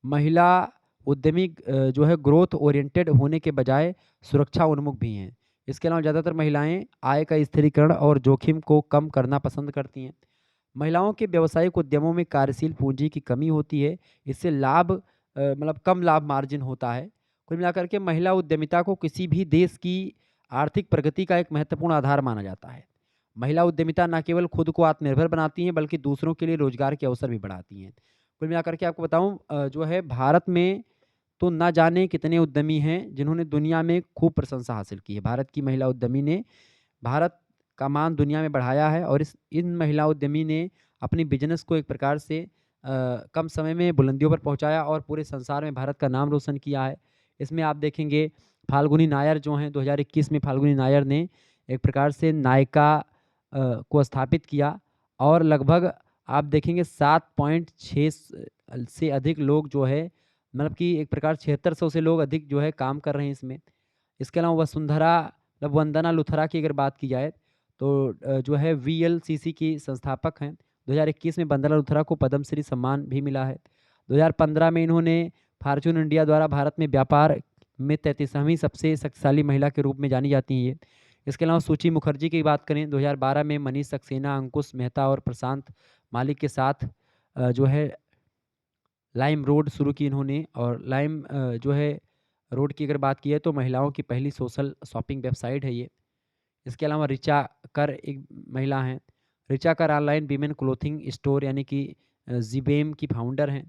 A: महिला उद्यमी जो है ग्रोथ ओरिएंटेड होने के बजाय सुरक्षा उन्मुख भी हैं। इसके अलावा ज़्यादातर महिलाएं आय का स्थिरीकरण और जोखिम को कम करना पसंद करती हैं। महिलाओं के व्यावसायिक उद्यमों में कार्यशील पूंजी की कमी होती है। इससे लाभ मतलब कम लाभ मार्जिन होता है। कुल मिलाकर के महिला उद्यमिता को किसी भी देश की आर्थिक प्रगति का एक महत्वपूर्ण आधार माना जाता है। महिला उद्यमिता न केवल खुद को आत्मनिर्भर बनाती हैं बल्कि दूसरों के लिए रोजगार के अवसर भी बढ़ाती हैं। कुल मिलाकर के आपको बताऊं, जो है भारत में तो ना जाने कितने उद्यमी हैं जिन्होंने दुनिया में खूब प्रशंसा हासिल की है। भारत की महिला उद्यमी ने भारत का मान दुनिया में बढ़ाया है और इन महिला उद्यमी ने अपनी बिजनेस को एक प्रकार से कम समय में बुलंदियों पर पहुंचाया और पूरे संसार में भारत का नाम रोशन किया है। इसमें आप देखेंगे फाल्गुनी नायर जो हैं, 2021 में फाल्गुनी नायर ने एक प्रकार से नायका को स्थापित किया और लगभग आप देखेंगे 7.6 से अधिक लोग जो है मतलब कि एक प्रकार 7600 से लोग अधिक जो है काम कर रहे हैं इसमें। इसके अलावा वसुंधरा मतलब वंदना लुथरा की अगर बात की जाए तो जो है वीएलसीसी की संस्थापक हैं। 2021 में वंदना लुथरा को पद्मश्री सम्मान भी मिला है। 2015 में इन्होंने फॉर्च्यून इंडिया द्वारा भारत में व्यापार में 33वीं सबसे शक्तिशाली महिला के रूप में जानी जाती हैं ये। इसके अलावा सूची मुखर्जी की बात करें, 2012 में मनीष सक्सेना, अंकुश मेहता और प्रशांत मालिक के साथ जो है लाइम रोड शुरू की इन्होंने। और लाइम जो है रोड की अगर बात की है तो महिलाओं की पहली सोशल शॉपिंग वेबसाइट है ये। इसके अलावा ऋचा कर एक महिला हैं। ऋचा कर ऑनलाइन वीमेन क्लोथिंग स्टोर यानी कि जीबेम की फाउंडर हैं।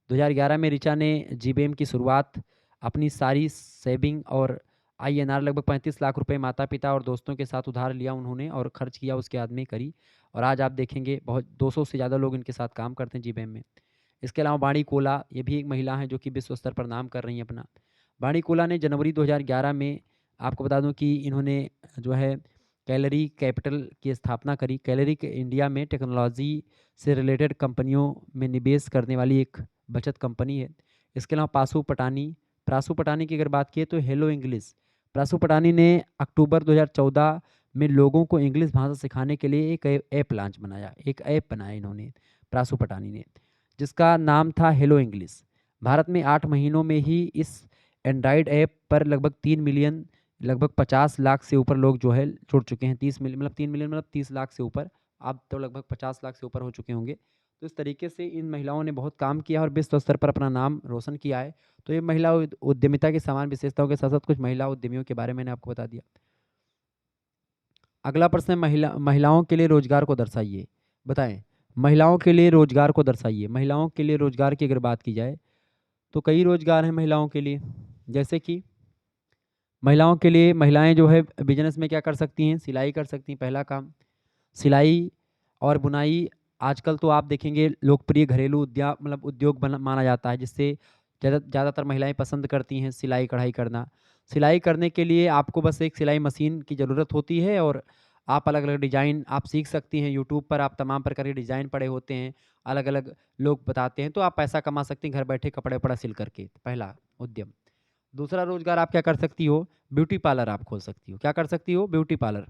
A: 2011 में ऋचा ने जीबेम की शुरुआत अपनी सारी सेविंग और आईएनआर लगभग 35 लाख रुपए माता पिता और दोस्तों के साथ उधार लिया उन्होंने और खर्च किया उसके बाद में करी। और आज आप देखेंगे बहुत 200 से ज़्यादा लोग इनके साथ काम करते हैं जीबेम में। इसके अलावा बाणी कोला, ये भी एक महिला हैं जो कि विश्व स्तर पर नाम कर रही हैं अपना। बाणी कोला ने जनवरी 2011 में, आपको बता दूं कि इन्होंने जो है कैलरी कैपिटल की स्थापना करी। कैलरी के इंडिया में टेक्नोलॉजी से रिलेटेड कंपनियों में निवेश करने वाली एक बचत कंपनी है। इसके अलावा प्रासू पटानी की अगर बात की तो हेलो इंग्लिश, प्रासू पटानी ने अक्टूबर 2014 में लोगों को इंग्लिश भाषा सिखाने के लिए एक ऐप बनाया इन्होंने, प्रासू पटानी ने, जिसका नाम था हेलो इंग्लिश। भारत में 8 महीनों में ही इस एंड्रॉयड ऐप पर लगभग 3 मिलियन लगभग 50 लाख से ऊपर लोग जो है जुड़ चुके हैं। 30 मिलियन मतलब 3 मिलियन मतलब 30 लाख से ऊपर, अब तो लगभग 50 लाख से ऊपर हो चुके होंगे। तो इस तरीके से इन महिलाओं ने बहुत काम किया और विश्व स्तर पर अपना नाम रोशन किया है। तो ये महिला उद्यमिता की समान विशेषताओं के साथ साथ कुछ महिला उद्यमियों के बारे में मैंने आपको बता दिया। अगला प्रश्न है महिलाओं के लिए रोजगार को दर्शाइए। बताएं, महिलाओं के लिए रोजगार को दर्शाइए। महिलाओं के लिए रोजगार की अगर बात की जाए तो कई रोजगार हैं महिलाओं के लिए। जैसे कि महिलाओं के लिए, महिलाएं जो है बिजनेस में क्या कर सकती हैं, सिलाई कर सकती हैं। पहला काम सिलाई और बुनाई आजकल तो आप देखेंगे लोकप्रिय घरेलू उद्योग माना जाता है, जिससे ज़्यादातर महिलाएँ पसंद करती हैं सिलाई कढ़ाई करना। सिलाई करने के लिए आपको बस एक सिलाई मशीन की ज़रूरत होती है और आप अलग-अलग डिज़ाइन आप सीख सकती हैं। यूट्यूब पर आप तमाम प्रकार के डिज़ाइन पड़े होते हैं, अलग-अलग लोग बताते हैं, तो आप पैसा कमा सकती हैं घर बैठे कपड़े-वपड़ा सिल करके, पहला उद्यम। दूसरा रोज़गार आप क्या कर सकती हो? ब्यूटी पार्लर आप खोल सकती हो। क्या कर सकती हो? Beauty parlour.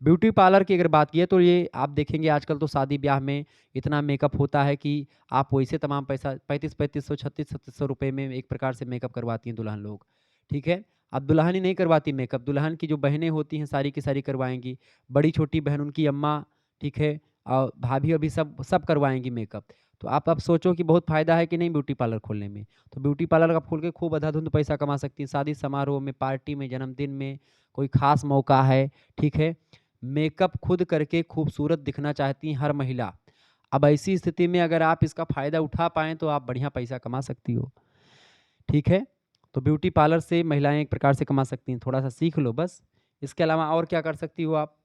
A: ब्यूटी पार्लर की अगर बात की है तो ये आप देखेंगे आजकल तो शादी-ब्याह में इतना मेकअप होता है कि आप वैसे तमाम पैसा 35-35 36-36 रुपए में एक प्रकार से मेकअप करवाती हैं दुल्हन लोग, ठीक है? अब दुल्हन ही नहीं करवाती मेकअप, दुल्हन की जो बहनें होती हैं सारी की सारी करवाएँगी। बड़ी-छोटी बहन उनकी अम्मा, ठीक है? भाभी-वाभी सब सब करवाएँगी मेकअप। तो आप सोचो कि बहुत फ़ायदा है कि नहीं ब्यूटी पार्लर खोलने में। तो ब्यूटी पार्लर आप खोल के खूब अंधाधुंध पैसा कमा सकती हैं। शादी समारोह में, पार्टी में, जन्मदिन में, कोई ख़ास मौका है, ठीक है? मेकअप खुद करके खूबसूरत दिखना चाहती हैं हर महिला। अब ऐसी स्थिति में अगर आप इसका फ़ायदा उठा पाएँ तो आप बढ़िया पैसा कमा सकती हो, ठीक है? तो ब्यूटी पार्लर से महिलाएँ एक प्रकार से कमा सकती हैं, थोड़ा-सा सीख लो बस। इसके अलावा और क्या कर सकती हो आप?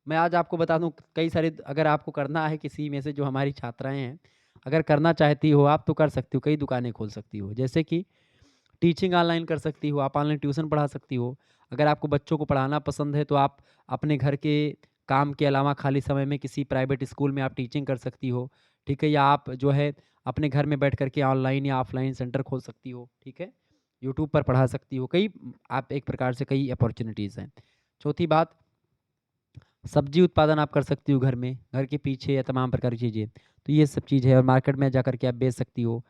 A: मैं आज आपको बता दूँ कई सारे अगर आपको करना है किसी में से जो हमारी छात्राएँ हैं, अगर करना चाहती हो आप तो कर सकती हो, कई दुकानें खोल सकती हो। जैसे कि टीचिंग ऑनलाइन कर सकती हो, आप ऑनलाइन ट्यूशन पढ़ा सकती हो। अगर आपको बच्चों को पढ़ाना पसंद है तो आप अपने घर के काम के अलावा खाली समय में किसी प्राइवेट स्कूल में आप टीचिंग कर सकती हो, ठीक है? या आप जो है अपने घर में बैठ कर के ऑनलाइन या ऑफ़लाइन सेंटर खोल सकती हो, ठीक है? यूट्यूब पर पढ़ा सकती हो, आप एक प्रकार से कई अपॉर्च्युनिटीज़ हैं। चौथी बात, सब्ज़ी उत्पादन आप कर सकती हो घर में, घर के पीछे या तमाम प्रकार की चीज़ें। तो ये सब चीज़ है और मार्केट में जाकर के आप बेच सकती हो।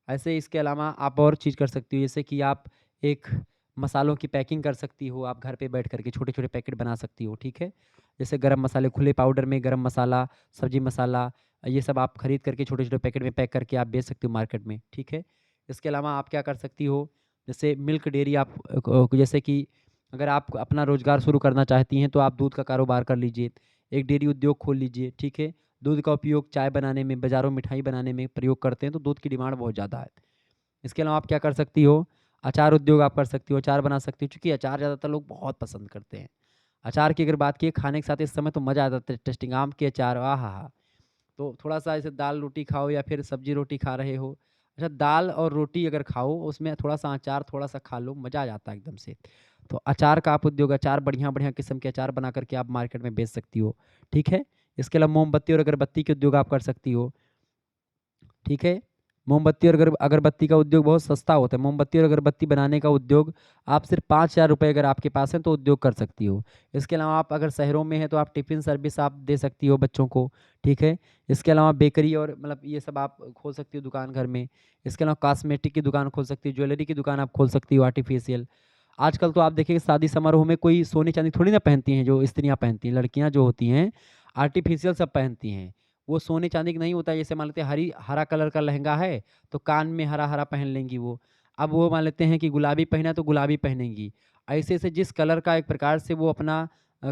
A: ऐसे इसके अलावा आप और चीज़ कर सकती हो जैसे कि आप एक मसालों की पैकिंग कर सकती हो, आप घर पे बैठ कर के छोटे-छोटे पैकेट बना सकती हो, ठीक है? जैसे गरम मसाले खुले पाउडर में गरम मसाला, सब्ज़ी मसाला ये सब आप खरीद करके छोटे-छोटे पैकेट में पैक करके आप बेच सकती हो मार्केट में, ठीक है? इसके अलावा आप क्या कर सकती हो, जैसे मिल्क डेयरी आप जैसे कि अगर आप अपना रोज़गार शुरू करना चाहती हैं, तो आप दूध का कारोबार कर लीजिए, एक डेयरी उद्योग खोल लीजिए, ठीक है? दूध का उपयोग चाय बनाने में, बाज़ारों में मिठाई बनाने में प्रयोग करते हैं, तो दूध की डिमांड बहुत ज़्यादा है। इसके अलावा आप क्या कर सकती हो, अचार उद्योग आप कर सकती हो, अचार बना सकती हो, चूँकि अचार ज़्यादातर लोग बहुत पसंद करते हैं। अचार की अगर बात की खाने के साथ इस समय तो मज़ा आ जाता है टेस्टिंग आम के अचार, आहा हा! तो थोड़ा-सा ऐसे दाल-रोटी खाओ या फिर सब्ज़ी-रोटी खा रहे हो। अच्छा दाल और रोटी अगर खाओ, उसमें थोड़ा-सा अचार थोड़ा-सा खा लो, मज़ा आ जाता है एकदम से। तो अचार का आप उद्योग अचार बढ़िया-बढ़िया किस्म के अचार बना कर के आप मार्केट में बेच सकती हो, ठीक है? इसके अलावा मोमबत्ती और अगरबत्ती के उद्योग आप कर सकती हो, ठीक है? मोमबत्ती और अगरबत्ती का उद्योग बहुत सस्ता होता है। मोमबत्ती और अगरबत्ती बनाने का उद्योग आप सिर्फ़ ₹5000 अगर आपके पास है तो उद्योग कर सकती हो। इसके अलावा आप अगर शहरों में हैं तो आप टिफ़िन सर्विस आप दे सकती हो बच्चों को, ठीक है? इसके अलावा बेकरी और मतलब ये सब आप खोल सकती हो दुकान घर में। इसके अलावा कॉस्मेटिक की दुकान खोल सकती हो, ज्वेलरी की दुकान आप खोल सकती हो आर्टिफ़िशियल। आजकल तो आप देखिए शादी समारोह में कोई सोने-चांदी थोड़ी ना पहनती हैं जो स्त्रियाँ पहनती हैं, लड़कियाँ जो होती हैं आर्टिफ़िशियल सब पहनती हैं। वो सोने-चांदी का नहीं होता है, जैसे मान लेते हैं हरा कलर का लहंगा है, तो कान में हरा-हरा पहन लेंगी वो। अब वो मान लेते हैं कि गुलाबी पहना है तो गुलाबी पहनेंगी। ऐसे-ऐसे जिस कलर का एक प्रकार से वो अपना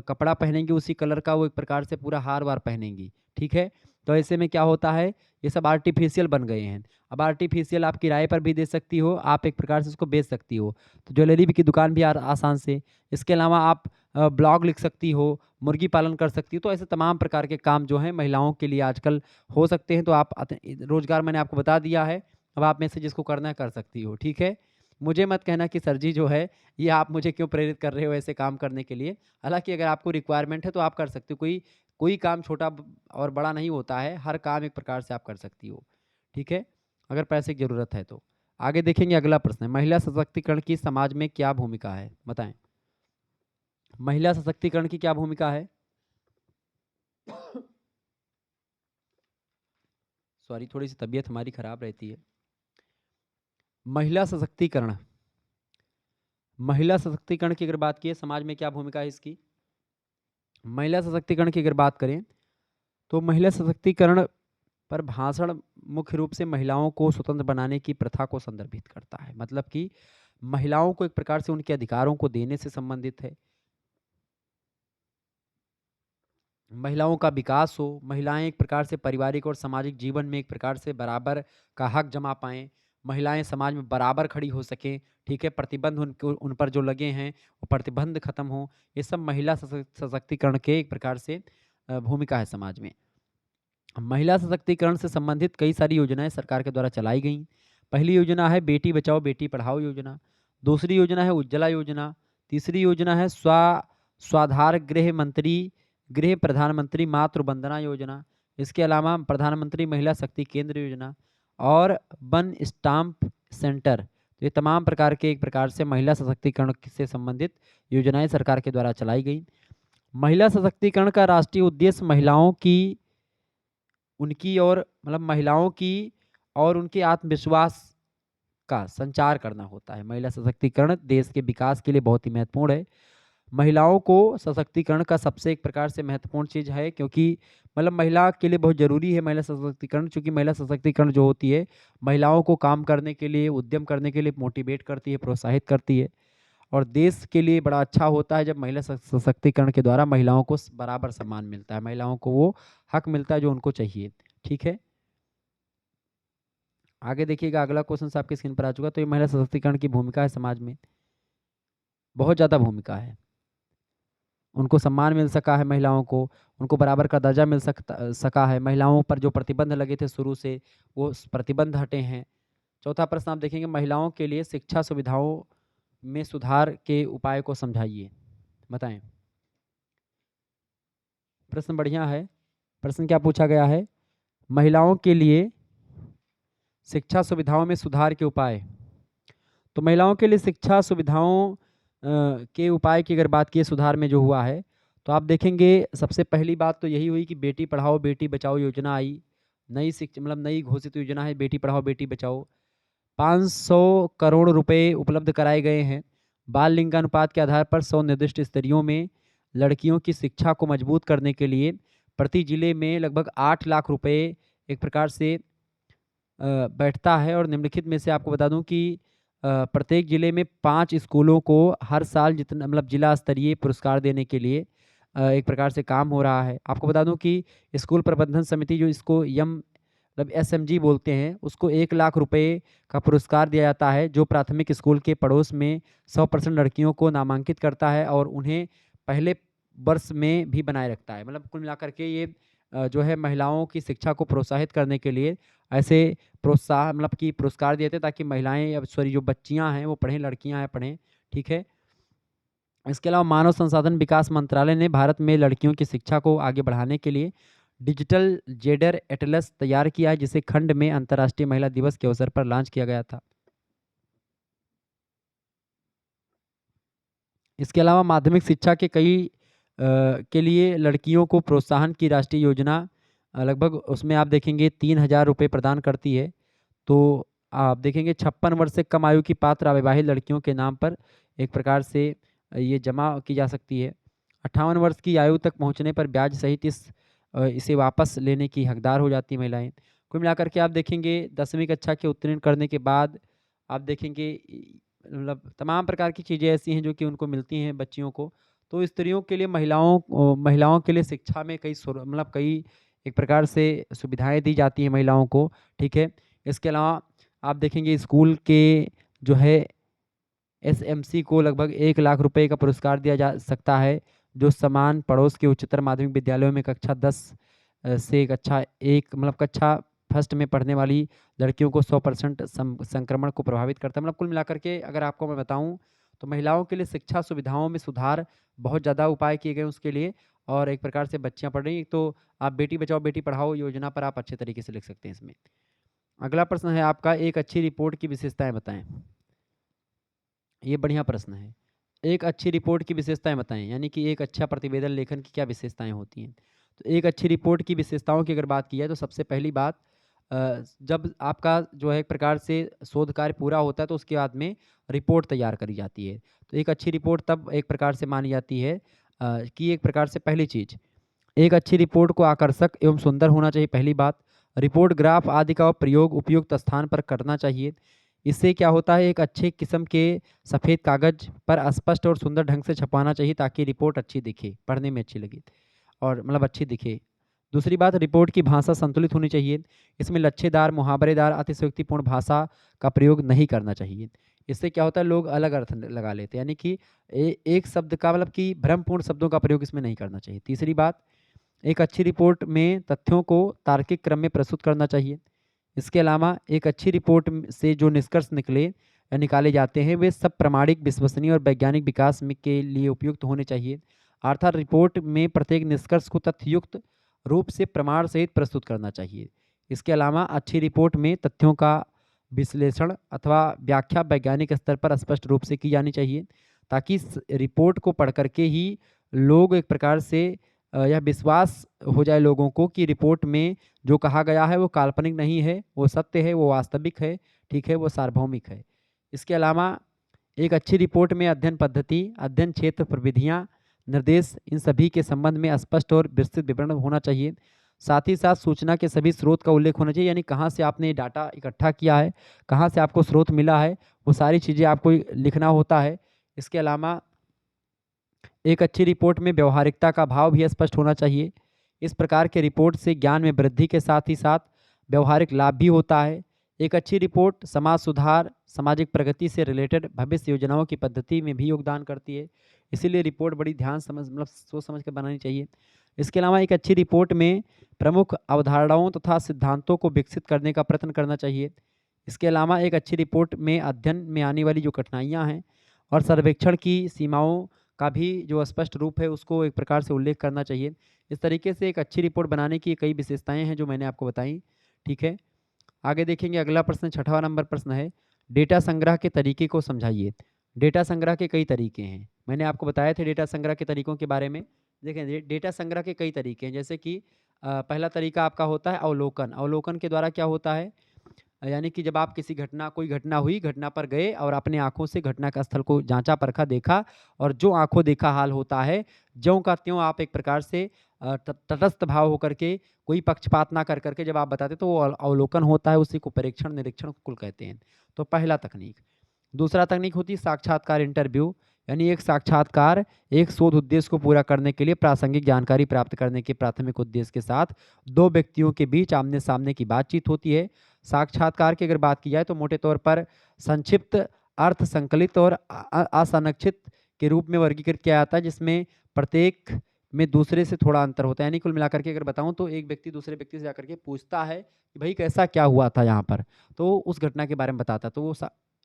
A: कपड़ा पहनेंगी उसी कलर का वो एक प्रकार से पूरा हार-वार पहनेंगी, ठीक है? तो ऐसे में क्या होता है, ये सब आर्टिफ़िशियल बन गए हैं। अब आर्टिफ़िशियल आप किराए पर भी दे सकती हो, आप एक प्रकार से उसको बेच सकती हो। तो ज्वेलरी की दुकान भी आसान से। इसके अलावा आप ब्लॉग लिख सकती हो, मुर्गी पालन कर सकती हो, तो ऐसे तमाम प्रकार के काम जो हैं महिलाओं के लिए आजकल हो सकते हैं, तो आप रोज़गार मैंने आपको बता दिया है, अब आप में से जिसको करना है कर सकती हो, ठीक है? मुझे मत कहना कि सर जी जो है, ये आप मुझे क्यों प्रेरित कर रहे हो ऐसे काम करने के लिए? हालाँकि अगर आपको रिक्वायरमेंट है तो आप कर सकते हो, कोई कोई काम छोटा और बड़ा नहीं होता है, हर काम एक प्रकार से आप कर सकती हो, ठीक है? अगर पैसे की ज़रूरत है तो। आगे देखेंगे अगला प्रश्न है, महिला सशक्तिकरण की समाज में क्या भूमिका है? बताएँ। महिला सशक्तिकरण की क्या भूमिका है? सॉरी थोड़ी-सी तबीयत हमारी खराब रहती है। महिला सशक्तिकरण, महिला सशक्तिकरण की अगर बात की समाज में क्या भूमिका है इसकी? महिला सशक्तिकरण की अगर बात करें, तो महिला सशक्तिकरण पर भाषण मुख्य रूप से महिलाओं को स्वतंत्र बनाने की प्रथा को संदर्भित करता है। मतलब कि महिलाओं को एक प्रकार से उनके अधिकारों को देने से संबंधित है। महिलाओं का विकास हो, महिलाएँ एक प्रकार से पारिवारिक और सामाजिक जीवन में एक प्रकार से बराबर का हक जमा पाएँ, महिलाएँ समाज में बराबर खड़ी हो सकें, ठीक है? प्रतिबंध उन पर जो लगे हैं, वो प्रतिबंध खत्म हों, ये सब महिला सशक्तिकरण के एक प्रकार से भूमिका है समाज में। महिला सशक्तिकरण से संबंधित कई सारी योजनाएँ सरकार के द्वारा चलाई गईं। पहली योजना है बेटी बचाओ बेटी पढ़ाओ योजना, दूसरी योजना है उज्ज्वला योजना, तीसरी योजना है स्वाधार गृह प्रधानमंत्री मातृ वंदना योजना, इसके अलावा प्रधानमंत्री महिला शक्ति केंद्र योजना और वन स्टाम्प सेंटर। तो ये तमाम प्रकार के एक प्रकार से महिला सशक्तिकरण से संबंधित योजनाएं सरकार के द्वारा चलाई गई। महिला सशक्तिकरण का राष्ट्रीय उद्देश्य महिलाओं की और उनके आत्मविश्वास का संचार करना होता है। महिला सशक्तिकरण देश के विकास के लिए बहुत ही महत्वपूर्ण है। महिलाओं को सशक्तिकरण का सबसे एक प्रकार से महत्वपूर्ण चीज़ है, क्योंकि महिला के लिए बहुत ज़रूरी है महिला सशक्तिकरण, क्योंकि महिला सशक्तिकरण जो होती है महिलाओं को काम करने के लिए, उद्यम करने के लिए मोटिवेट करती है, प्रोत्साहित करती है। और देश के लिए बड़ा अच्छा होता है जब महिला सशक्तिकरण के द्वारा महिलाओं को बराबर सम्मान मिलता है, महिलाओं को वो हक मिलता है जो उनको चाहिए। ठीक है, आगे देखिएगा, अगला क्वेश्चन आपकी स्क्रीन पर आ चुका। तो ये महिला सशक्तिकरण की भूमिका है समाज में, बहुत ज़्यादा भूमिका है। उनको सम्मान मिल सका है, महिलाओं को उनको बराबर का दर्जा मिल सका है। महिलाओं पर जो प्रतिबंध लगे थे शुरू से, वो प्रतिबंध हटे हैं। चौथा प्रश्न आप देखेंगे, महिलाओं के लिए शिक्षा सुविधाओं में सुधार के उपाय को समझाइए, बताएं। प्रश्न बढ़िया है। प्रश्न क्या पूछा गया है, महिलाओं के लिए शिक्षा सुविधाओं में सुधार के उपाय। तो महिलाओं के लिए शिक्षा सुविधाओं के उपाय की अगर बात की सुधार में जो हुआ है, तो आप देखेंगे सबसे पहली बात तो यही हुई कि बेटी पढ़ाओ बेटी बचाओ योजना आई। नई शिक्षा नई घोषित योजना है बेटी पढ़ाओ बेटी बचाओ। 500 करोड़ रुपए उपलब्ध कराए गए हैं। बाल लिंगानुपात के आधार पर 100 निर्दिष्ट स्तरों में लड़कियों की शिक्षा को मजबूत करने के लिए प्रति जिले में लगभग 8 लाख रुपए एक प्रकार से बैठता है। और निम्नलिखित में से आपको बता दूं कि प्रत्येक जिले में 5 स्कूलों को हर साल जितना जिला स्तरीय पुरस्कार देने के लिए एक प्रकार से काम हो रहा है। आपको बता दूं कि स्कूल प्रबंधन समिति जो इसको SMG बोलते हैं, उसको 1 लाख रुपए का पुरस्कार दिया जाता है, जो प्राथमिक स्कूल के पड़ोस में 100% लड़कियों को नामांकित करता है और उन्हें पहले वर्ष में भी बनाए रखता है। कुल मिलाकर के ये जो है महिलाओं की शिक्षा को प्रोत्साहित करने के लिए ऐसे प्रोत्साहन कि पुरस्कार दिए थे, ताकि महिलाएं जो बच्चियां हैं वो पढ़ें, लड़कियां हैं पढ़ें। ठीक है, इसके अलावा मानव संसाधन विकास मंत्रालय ने भारत में लड़कियों की शिक्षा को आगे बढ़ाने के लिए डिजिटल जेंडर एटलस तैयार किया है, जिसे खंड में अंतर्राष्ट्रीय महिला दिवस के अवसर पर लॉन्च किया गया था। इसके अलावा माध्यमिक शिक्षा के लिए लड़कियों को प्रोत्साहन की राष्ट्रीय योजना लगभग उसमें आप देखेंगे 3000 रुपये प्रदान करती है। तो आप देखेंगे 56 वर्ष से कम आयु की पात्र अविवाहित लड़कियों के नाम पर एक प्रकार से ये जमा की जा सकती है। 58 वर्ष की आयु तक पहुंचने पर ब्याज सहित इसे वापस लेने की हकदार हो जाती महिलाएं। कुल मिलाकर के आप देखेंगे 10वीं कक्षा के उत्तीर्ण करने के बाद आप देखेंगे तमाम प्रकार की चीज़ें ऐसी हैं जो कि उनको मिलती हैं बच्चियों को। तो स्त्रियों के लिए महिलाओं के लिए शिक्षा में कई एक प्रकार से सुविधाएं दी जाती हैं महिलाओं को। ठीक है, इसके अलावा आप देखेंगे स्कूल के जो है SMC को लगभग 1 लाख रुपए का पुरस्कार दिया जा सकता है, जो समान पड़ोस के उच्चतर माध्यमिक विद्यालयों में कक्षा 10 से कक्षा फर्स्ट में पढ़ने वाली लड़कियों को 100% संक्रमण को प्रभावित करता है। कुल मिलाकर के अगर आपको मैं बताऊं तो महिलाओं के लिए शिक्षा सुविधाओं में सुधार बहुत ज़्यादा उपाय किए गए उसके लिए, और एक प्रकार से बच्चियां पढ़ रही। तो आप बेटी बचाओ बेटी पढ़ाओ योजना पर आप अच्छे तरीके से लिख सकते हैं इसमें। अगला प्रश्न है आपका, एक अच्छी रिपोर्ट की विशेषताएं बताएं। ये बढ़िया प्रश्न है। एक अच्छी रिपोर्ट की विशेषताएं बताएं, यानी कि एक अच्छा प्रतिवेदन लेखन की क्या विशेषताएं होती हैं। तो एक अच्छी रिपोर्ट की विशेषताओं की अगर बात की जाए तो सबसे पहली बात, जब आपका जो है एक प्रकार से शोध कार्य पूरा होता है तो उसके बाद में रिपोर्ट तैयार करी जाती है। तो एक अच्छी रिपोर्ट तब एक प्रकार से मानी जाती है कि एक प्रकार से पहली चीज़, एक अच्छी रिपोर्ट को आकर्षक एवं सुंदर होना चाहिए। पहली बात, रिपोर्ट ग्राफ आदि का प्रयोग उपयुक्त स्थान पर करना चाहिए। इससे क्या होता है, एक अच्छे किस्म के सफ़ेद कागज़ पर स्पष्ट और सुंदर ढंग से छपवाना चाहिए, ताकि रिपोर्ट अच्छी दिखे, पढ़ने में अच्छी लगे और अच्छी दिखे। दूसरी बात, रिपोर्ट की भाषा संतुलित होनी चाहिए। इसमें लच्छेदार, मुहावरेदार, अतिशयोक्तिपूर्ण भाषा का प्रयोग नहीं करना चाहिए। इससे क्या होता है, लोग अलग अर्थ लगा लेते हैं, यानी कि एक शब्द का कि भ्रमपूर्ण शब्दों का प्रयोग इसमें नहीं करना चाहिए। तीसरी बात, एक अच्छी रिपोर्ट में तथ्यों को तार्किक क्रम में प्रस्तुत करना चाहिए। इसके अलावा एक अच्छी रिपोर्ट से जो निष्कर्ष निकले या निकाले जाते हैं वे सब प्रामाणिक, विश्वसनीय और वैज्ञानिक विकास के लिए उपयुक्त होने चाहिए। अर्थात रिपोर्ट में प्रत्येक निष्कर्ष को तथ्ययुक्त रूप से प्रमाण सहित प्रस्तुत करना चाहिए। इसके अलावा अच्छी रिपोर्ट में तथ्यों का विश्लेषण अथवा व्याख्या वैज्ञानिक स्तर पर स्पष्ट रूप से की जानी चाहिए, ताकि इस रिपोर्ट को पढ़ करके ही लोग एक प्रकार से यह विश्वास हो जाए लोगों को कि रिपोर्ट में जो कहा गया है वो काल्पनिक नहीं है, वो सत्य है, वो वास्तविक है, ठीक है, वो सार्वभौमिक है। इसके अलावा एक अच्छी रिपोर्ट में अध्ययन पद्धति, अध्ययन क्षेत्र, प्रविधियाँ, निर्देश, इन सभी के संबंध में स्पष्ट और विस्तृत विवरण होना चाहिए। साथ ही साथ सूचना के सभी स्रोत का उल्लेख होना चाहिए, यानी कहाँ से आपने ये डाटा इकट्ठा किया है, कहाँ से आपको स्रोत मिला है, वो सारी चीज़ें आपको लिखना होता है। इसके अलावा एक अच्छी रिपोर्ट में व्यवहारिकता का भाव भी स्पष्ट होना चाहिए। इस प्रकार के रिपोर्ट से ज्ञान में वृद्धि के साथ ही साथ व्यवहारिक लाभ भी होता है। एक अच्छी रिपोर्ट समाज सुधार, सामाजिक प्रगति से रिलेटेड भविष्य योजनाओं की पद्धति में भी योगदान करती है। इसीलिए रिपोर्ट बड़ी ध्यान समझ मतलब सोच समझ कर बनानी चाहिए। इसके अलावा एक अच्छी रिपोर्ट में प्रमुख अवधारणाओं तथा सिद्धांतों को विकसित करने का प्रयत्न करना चाहिए। इसके अलावा एक अच्छी रिपोर्ट में अध्ययन में आने वाली जो कठिनाइयाँ हैं और सर्वेक्षण की सीमाओं का भी जो स्पष्ट रूप है उसको एक प्रकार से उल्लेख करना चाहिए। इस तरीके से एक अच्छी रिपोर्ट बनाने की कई विशेषताएं हैं जो मैंने आपको बताई। ठीक है, आगे देखेंगे। अगला प्रश्न, छठवां नंबर प्रश्न है, डेटा संग्रह के तरीके को समझाइए। डेटा संग्रह के कई तरीके हैं, मैंने आपको बताए थे डेटा संग्रह के तरीकों के बारे में। देखें, डेटा संग्रह के कई तरीके हैं, जैसे कि पहला तरीका आपका होता है अवलोकन। अवलोकन के द्वारा क्या होता है, यानी कि जब आप किसी घटना कोई घटना हुई, घटना पर गए और अपने आँखों से घटना का स्थल को जाँचा परखा, देखा, और जो आँखों देखा हाल होता है, ज्यों का त्यों आप एक प्रकार से तटस्थ भाव होकर के, कोई पक्षपात ना कर करके जब आप बताते तो वो अवलोकन होता है, उसी को परीक्षण, निरीक्षण कुल कहते हैं। तो पहला तकनीक। दूसरा तकनीक होती है साक्षात्कार, इंटरव्यू, यानी एक साक्षात्कार एक शोध उद्देश्य को पूरा करने के लिए प्रासंगिक जानकारी प्राप्त करने के प्राथमिक उद्देश्य के साथ दो व्यक्तियों के बीच आमने सामने की बातचीत होती है। साक्षात्कार की अगर बात की जाए तो मोटे तौर पर संक्षिप्त, अर्थ संकलित और असंरक्षित के रूप में वर्गीकृत किया जाता है, जिसमें प्रत्येक में दूसरे से थोड़ा अंतर होता है। यानी कुल मिलाकर के अगर बताऊं तो एक व्यक्ति दूसरे व्यक्ति से जाकर के पूछता है कि भाई कैसा क्या हुआ था यहाँ पर, तो उस घटना के बारे में बताता है, तो वो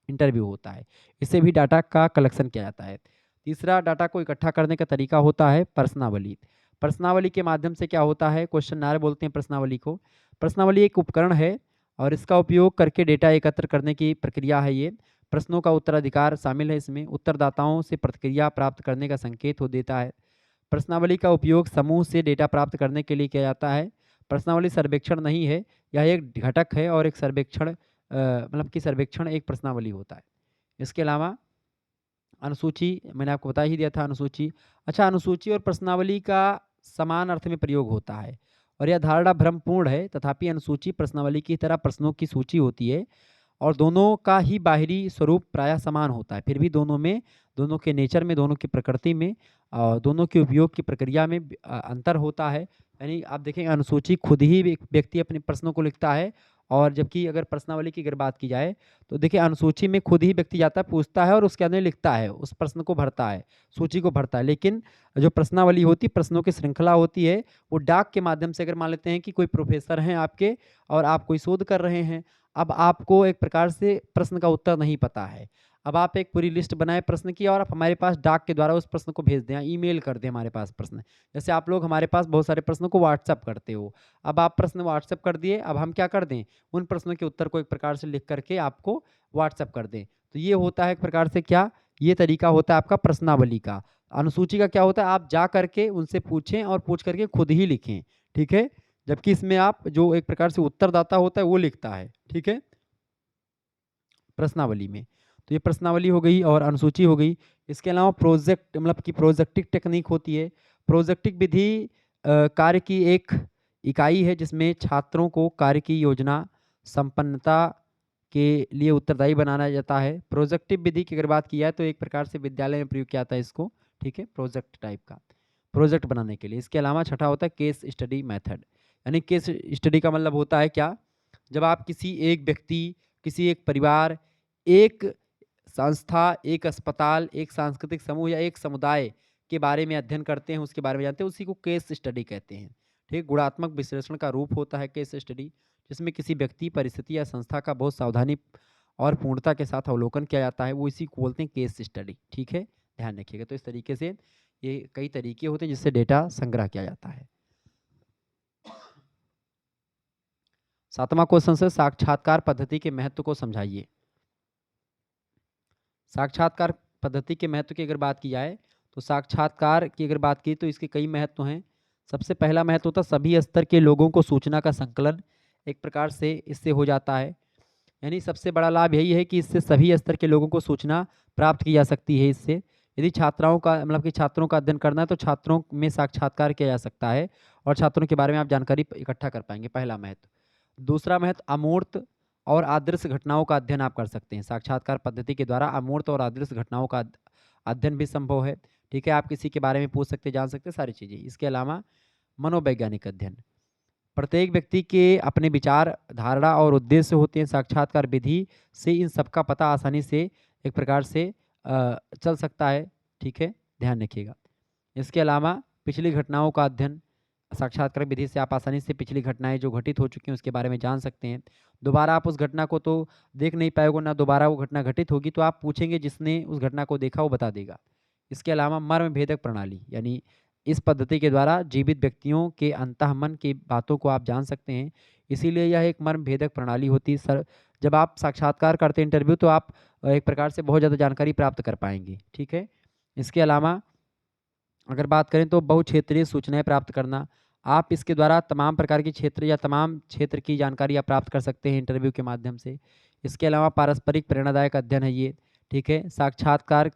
A: इंटरव्यू होता है। इससे भी डाटा का कलेक्शन किया जाता है। तीसरा डाटा को इकट्ठा करने का तरीका होता है प्रश्नावली। प्रश्नावली के माध्यम से क्या होता है, क्वेश्चनायर बोलते हैं प्रश्नावली को। प्रश्नावली एक उपकरण है और इसका उपयोग करके डेटा एकत्र करने की प्रक्रिया है ये। प्रश्नों का उत्तराधिकार शामिल है इसमें, उत्तरदाताओं से प्रतिक्रिया प्राप्त करने का संकेत हो देता है। प्रश्नावली का उपयोग समूह से डेटा प्राप्त करने के लिए किया जाता है। प्रश्नावली सर्वेक्षण नहीं है, यह एक घटक है और एक सर्वेक्षण मतलब कि सर्वेक्षण एक प्रश्नावली होता है। इसके अलावा अनुसूची, मैंने आपको बता ही दिया था अनुसूची। अच्छा, अनुसूची और प्रश्नावली का समान अर्थ में प्रयोग होता है और यह धारणा भ्रमपूर्ण है। तथापि अनुसूची प्रश्नावली की तरह प्रश्नों की सूची होती है और दोनों का ही बाहरी स्वरूप प्रायः समान होता है। फिर भी दोनों में, दोनों के नेचर में, दोनों की प्रकृति में, दोनों के उपयोग की प्रक्रिया में अंतर होता है। यानी आप देखेंगे अनुसूची खुद ही व्यक्ति अपने प्रश्नों को लिखता है, और जबकि अगर प्रश्नावली की अगर बात की जाए तो देखिए अनुसूची में खुद ही व्यक्ति जाता है, पूछता है और उसके अंदर लिखता है, उस प्रश्न को भरता है, सूची को भरता है। लेकिन जो प्रश्नावली होती है, प्रश्नों की श्रृंखला होती है, वो डाक के माध्यम से, अगर मान लेते हैं कि कोई प्रोफेसर हैं आपके और आप कोई शोध कर रहे हैं, अब आपको एक प्रकार से प्रश्न का उत्तर नहीं पता है, अब आप एक पूरी लिस्ट बनाए प्रश्न की और आप हमारे पास डाक के द्वारा उस प्रश्न को भेज दें, ईमेल कर दें हमारे पास प्रश्न। जैसे आप लोग हमारे पास बहुत सारे प्रश्नों को व्हाट्सअप करते हो, अब आप प्रश्न व्हाट्सअप कर दिए, अब हम क्या कर दें, उन प्रश्नों के उत्तर को एक प्रकार से लिख करके आपको व्हाट्सअप कर दें। तो ये होता है एक प्रकार से क्या, ये तरीका होता है आपका प्रश्नावली का। अनुसूची का क्या होता है, आप जा करके उनसे पूछें और पूछ करके खुद ही लिखें, ठीक है। जबकि इसमें आप जो एक प्रकार से उत्तरदाता होता है वो लिखता है, ठीक है, प्रश्नावली में। तो ये प्रश्नावली हो गई और अनुसूची हो गई। इसके अलावा प्रोजेक्ट मतलब कि प्रोजेक्टिक टेक्निक होती है। प्रोजेक्टिक विधि कार्य की एक इकाई है जिसमें छात्रों को कार्य की योजना संपन्नता के लिए उत्तरदायी बनाया जाता है। प्रोजेक्टिव विधि की अगर बात की जाए तो एक प्रकार से विद्यालय में प्रयोग किया जाता है इसको, ठीक है, प्रोजेक्ट टाइप का, प्रोजेक्ट बनाने के लिए। इसके अलावा छठा होता है केस स्टडी मेथड। यानी केस स्टडी का मतलब होता है क्या, जब आप किसी एक व्यक्ति, किसी एक परिवार, एक संस्था, एक अस्पताल, एक सांस्कृतिक समूह या एक समुदाय के बारे में अध्ययन करते हैं, उसके बारे में जानते हैं, उसी को केस स्टडी कहते हैं। ठीक, गुणात्मक विश्लेषण का रूप होता है केस स्टडी। जिसमें किसी व्यक्ति, परिस्थिति या संस्था का बहुत सावधानी और पूर्णता के साथ अवलोकन किया जाता है, वो इसी को बोलते हैं केस स्टडी। ठीक है, ध्यान रखिएगा। तो इस तरीके से ये कई तरीके होते हैं जिससे डेटा संग्रह किया जाता है। 7वां क्वेश्चन है, साक्षात्कार पद्धति के महत्व को समझाइए। साक्षात्कार पद्धति के महत्व की अगर बात की जाए तो साक्षात्कार की अगर बात की तो इसके कई महत्व हैं। सबसे पहला महत्व होता है सभी स्तर के लोगों को सूचना का संकलन एक प्रकार से इससे हो जाता है। यानी सबसे बड़ा लाभ यही है कि इससे सभी स्तर के लोगों को सूचना प्राप्त की जा सकती है। इससे यदि छात्राओं का मतलब कि छात्रों का अध्ययन करना है तो छात्रों में साक्षात्कार किया जा सकता है और छात्रों के बारे में आप जानकारी इकट्ठा कर पाएंगे, पहला महत्व। दूसरा महत्व अमूर्त और आदर्श घटनाओं का अध्ययन आप कर सकते हैं। साक्षात्कार पद्धति के द्वारा अमूर्त और आदर्श घटनाओं का अध्ययन भी संभव है। ठीक है, आप किसी के बारे में पूछ सकते, जान सकते, सारी चीज़ें। इसके अलावा मनोवैज्ञानिक अध्ययन, प्रत्येक व्यक्ति के अपने विचार, धारणा और उद्देश्य होते हैं। साक्षात्कार विधि से इन सबका पता आसानी से एक प्रकार से चल सकता है। ठीक है, ध्यान रखिएगा। इसके अलावा पिछली घटनाओं का अध्ययन, साक्षात्कार विधि से आप आसानी से पिछली घटनाएं जो घटित हो चुकी हैं उसके बारे में जान सकते हैं। दोबारा आप उस घटना को तो देख नहीं पाएंगे, ना दोबारा वो घटना घटित होगी, तो आप पूछेंगे जिसने उस घटना को देखा वो बता देगा। इसके अलावा मर्म भेदक प्रणाली, यानी इस पद्धति के द्वारा जीवित व्यक्तियों के अंतःमन की बातों को आप जान सकते हैं, इसीलिए यह एक मर्म भेदक प्रणाली होती है। सर, जब आप साक्षात्कार करते हैं इंटरव्यू, तो आप एक प्रकार से बहुत ज़्यादा जानकारी प्राप्त कर पाएंगे। ठीक है, इसके अलावा अगर बात करें तो बहुक्षेत्रीय सूचनाएं प्राप्त करना, आप इसके द्वारा तमाम प्रकार के क्षेत्र या तमाम क्षेत्र की जानकारी आप प्राप्त कर सकते हैं इंटरव्यू के माध्यम से। इसके अलावा पारस्परिक प्रेरणादायक अध्ययन है ये। ठीक है, साक्षात्कार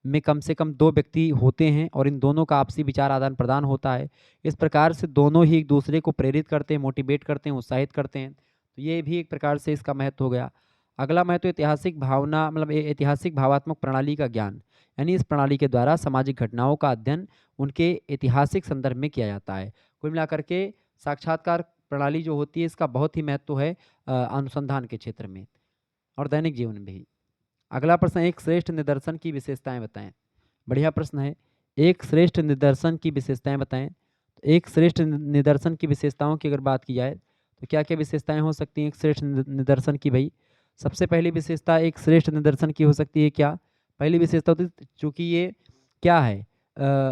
A: में कम से कम 2 व्यक्ति होते हैं और इन दोनों का आपसी विचार आदान प्रदान होता है। इस प्रकार से दोनों ही एक दूसरे को प्रेरित करते हैं, मोटिवेट करते हैं, उत्साहित करते हैं। तो ये भी एक प्रकार से इसका महत्व हो गया। अगला महत्व ऐतिहासिक भावना मतलब ऐतिहासिक भावात्मक प्रणाली का ज्ञान, यानी इस प्रणाली के द्वारा सामाजिक घटनाओं का अध्ययन उनके ऐतिहासिक संदर्भ में किया जाता है। कुल मिलाकर के साक्षात्कार प्रणाली जो होती है इसका बहुत ही महत्व है अनुसंधान के क्षेत्र में और दैनिक जीवन में भी। अगला प्रश्न, एक श्रेष्ठ निदर्शन की विशेषताएं बताएं। बढ़िया प्रश्न है, एक श्रेष्ठ निदर्शन की विशेषताएं बताएं। तो एक श्रेष्ठ निदर्शन की विशेषताओं की अगर बात की जाए तो क्या क्या विशेषताएं हो सकती हैं एक श्रेष्ठ निदर्शन की? भाई सबसे पहली विशेषता एक श्रेष्ठ निदर्शन की हो सकती है क्या? पहली विशेषता होती है चूंकि ये क्या है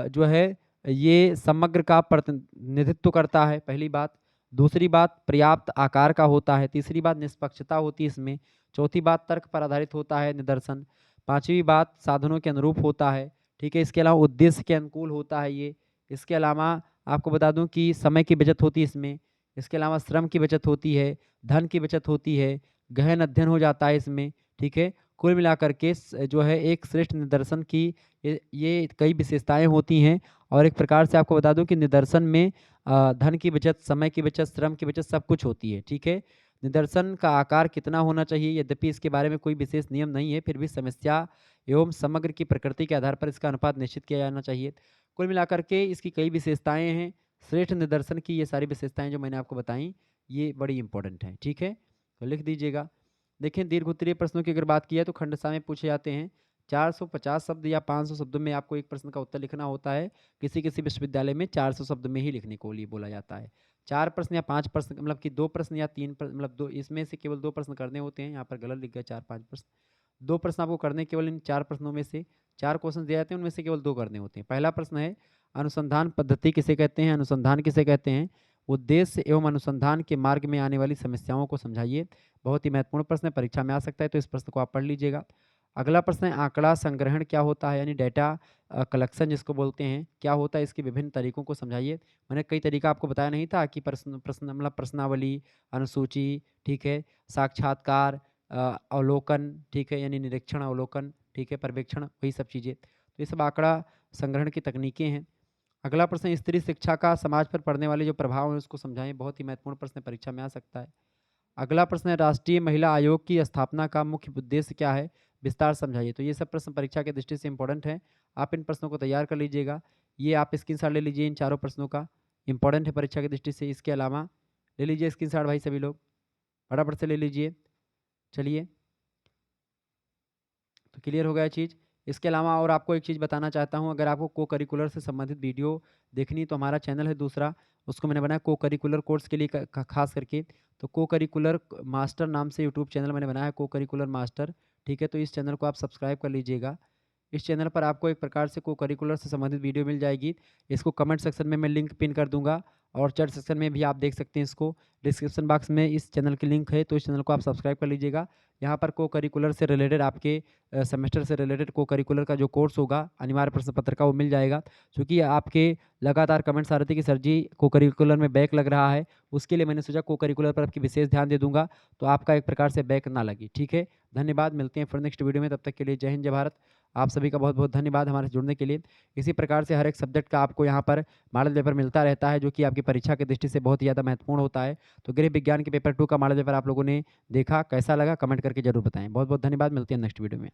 A: जो है ये समग्र का प्रतिनिधित्व करता है, पहली बात। दूसरी बात पर्याप्त आकार का होता है। तीसरी बात निष्पक्षता होती है इसमें। चौथी बात तर्क पर आधारित होता है निदर्शन। पांचवी बात साधनों के अनुरूप होता है। ठीक है, इसके अलावा उद्देश्य के अनुकूल होता है ये। इसके अलावा आपको बता दूं कि समय की बचत होती है इसमें। इसके अलावा श्रम की बचत होती है, धन की बचत होती है, गहन अध्ययन हो जाता है इसमें। ठीक है, कुल मिलाकर के जो है एक श्रेष्ठ निदर्शन की ये कई विशेषताएं होती हैं। और एक प्रकार से आपको बता दूं कि निदर्शन में धन की बचत, समय की बचत, श्रम की बचत सब कुछ होती है। ठीक है, निदर्शन का आकार कितना होना चाहिए, यद्यपि इसके बारे में कोई विशेष नियम नहीं है, फिर भी समस्या एवं समग्र की प्रकृति के आधार पर इसका अनुपात निश्चित किया जाना चाहिए। कुल मिलाकर के इसकी कई विशेषताएं हैं। श्रेष्ठ निदर्शन की ये सारी विशेषताएं जो मैंने आपको बताई ये बड़ी इंपॉर्टेंट हैं। ठीक है, तो लिख दीजिएगा। देखें, दीर्घ उत्तरीय प्रश्नों की अगर बात की है तो खंडसा में पूछे जाते हैं। 450 शब्द या 500 शब्दों में आपको एक प्रश्न का उत्तर लिखना होता है। किसी किसी विश्वविद्यालय में 400 शब्द में ही लिखने को लिए बोला जाता है। 4 प्रश्न या 5 प्रश्न मतलब कि 2 प्रश्न या 3 प्रश्न मतलब 2 इसमें से केवल 2 प्रश्न करने होते हैं। यहाँ पर गलत लिख गया 4-5 प्रश्न। 2 प्रश्न आपको करने केवल इन 4 प्रश्नों में से 4 क्वेश्चन दिए जाते हैं, उनमें से केवल 2 करने होते हैं। पहला प्रश्न है अनुसंधान पद्धति किसे कहते हैं? अनुसंधान किसे कहते हैं? उद्देश्य एवं अनुसंधान के मार्ग में आने वाली समस्याओं को समझाइए। बहुत ही महत्वपूर्ण प्रश्न है, परीक्षा में आ सकता है, तो इस प्रश्न को आप पढ़ लीजिएगा। अगला प्रश्न है आंकड़ा संग्रहण क्या होता है, यानी डेटा कलेक्शन जिसको बोलते हैं, क्या होता है, इसके विभिन्न तरीकों को समझाइए। मैंने कई तरीका आपको बताया नहीं था कि प्रश्न प्रश्न मतलब प्रश्नावली, अनुसूची, ठीक है, साक्षात्कार, अवलोकन, ठीक है, यानी निरीक्षण, अवलोकन, ठीक है, पर्यवेक्षण, वही सब चीज़ें। तो ये सब आंकड़ा संग्रहण की तकनीकें हैं। अगला प्रश्न, स्त्री शिक्षा का समाज पर पड़ने वाले जो प्रभाव है उसको समझाएं। बहुत ही महत्वपूर्ण प्रश्न परीक्षा में आ सकता है। अगला प्रश्न है राष्ट्रीय महिला आयोग की स्थापना का मुख्य उद्देश्य क्या है, विस्तार समझाइए। तो ये सब प्रश्न परीक्षा की दृष्टि से इंपॉर्टेंट है, आप इन प्रश्नों को तैयार कर लीजिएगा। ये आप स्क्रीनशॉट ले लीजिए इन चारों प्रश्नों का, इंपॉर्टेंट है परीक्षा की दृष्टि से। इसके अलावा ले लीजिए स्क्रीनशॉट भाई सभी लोग, फटाफट से ले लीजिए। चलिए, तो क्लियर हो गया चीज़। इसके अलावा और आपको एक चीज़ बताना चाहता हूँ, अगर आपको को-करिकुलर से संबंधित वीडियो देखनी है तो हमारा चैनल है दूसरा, उसको मैंने बनाया को-करिकुलर कोर्स के लिए ख़ास करके। तो को-करिकुलर मास्टर नाम से यूट्यूब चैनल मैंने बनाया है, को-करिकुलर मास्टर, ठीक है? तो इस चैनल को आप सब्सक्राइब कर लीजिएगा। इस चैनल पर आपको एक प्रकार से को-करिकुलर से संबंधित वीडियो मिल जाएगी। इसको कमेंट सेक्शन में मैं लिंक पिन कर दूँगा और चैट सेक्शन में भी आप देख सकते हैं इसको। डिस्क्रिप्शन बॉक्स में इस चैनल की लिंक है, तो इस चैनल को आप सब्सक्राइब कर लीजिएगा। यहाँ पर को-करिकुलर से रिलेटेड आपके सेमेस्टर से रिलेटेड को-करिकुलर का जो कोर्स होगा, अनिवार्य प्रश्न पत्र का, वो मिल जाएगा। चूँकि आपके लगातार कमेंट्स आ रहे थे कि सर जी को-करिकुलर में बैक लग रहा है, उसके लिए मैंने सोचा को-करिकुलर पर आपकी विशेष ध्यान दे दूँगा, तो आपका एक प्रकार से बैक ना लगे। ठीक है? धन्यवाद, मिलते हैं फिर नेक्स्ट वीडियो में, तब तक के लिए जय हिंद, जय भारत। आप सभी का बहुत-बहुत धन्यवाद हमारे से जुड़ने के लिए। इसी प्रकार से हर एक सब्जेक्ट का आपको यहाँ पर मॉडल पेपर मिलता रहता है, जो कि आपकी परीक्षा की दृष्टि से बहुत ही ज़्यादा महत्वपूर्ण होता है। तो गृह विज्ञान के पेपर 2 का मॉडल पेपर आप लोगों ने देखा, कैसा लगा? कमेंट करके ज़रूर बताएँ। बहुत-बहुत धन्यवाद, मिलते हैं नेक्स्ट वीडियो में।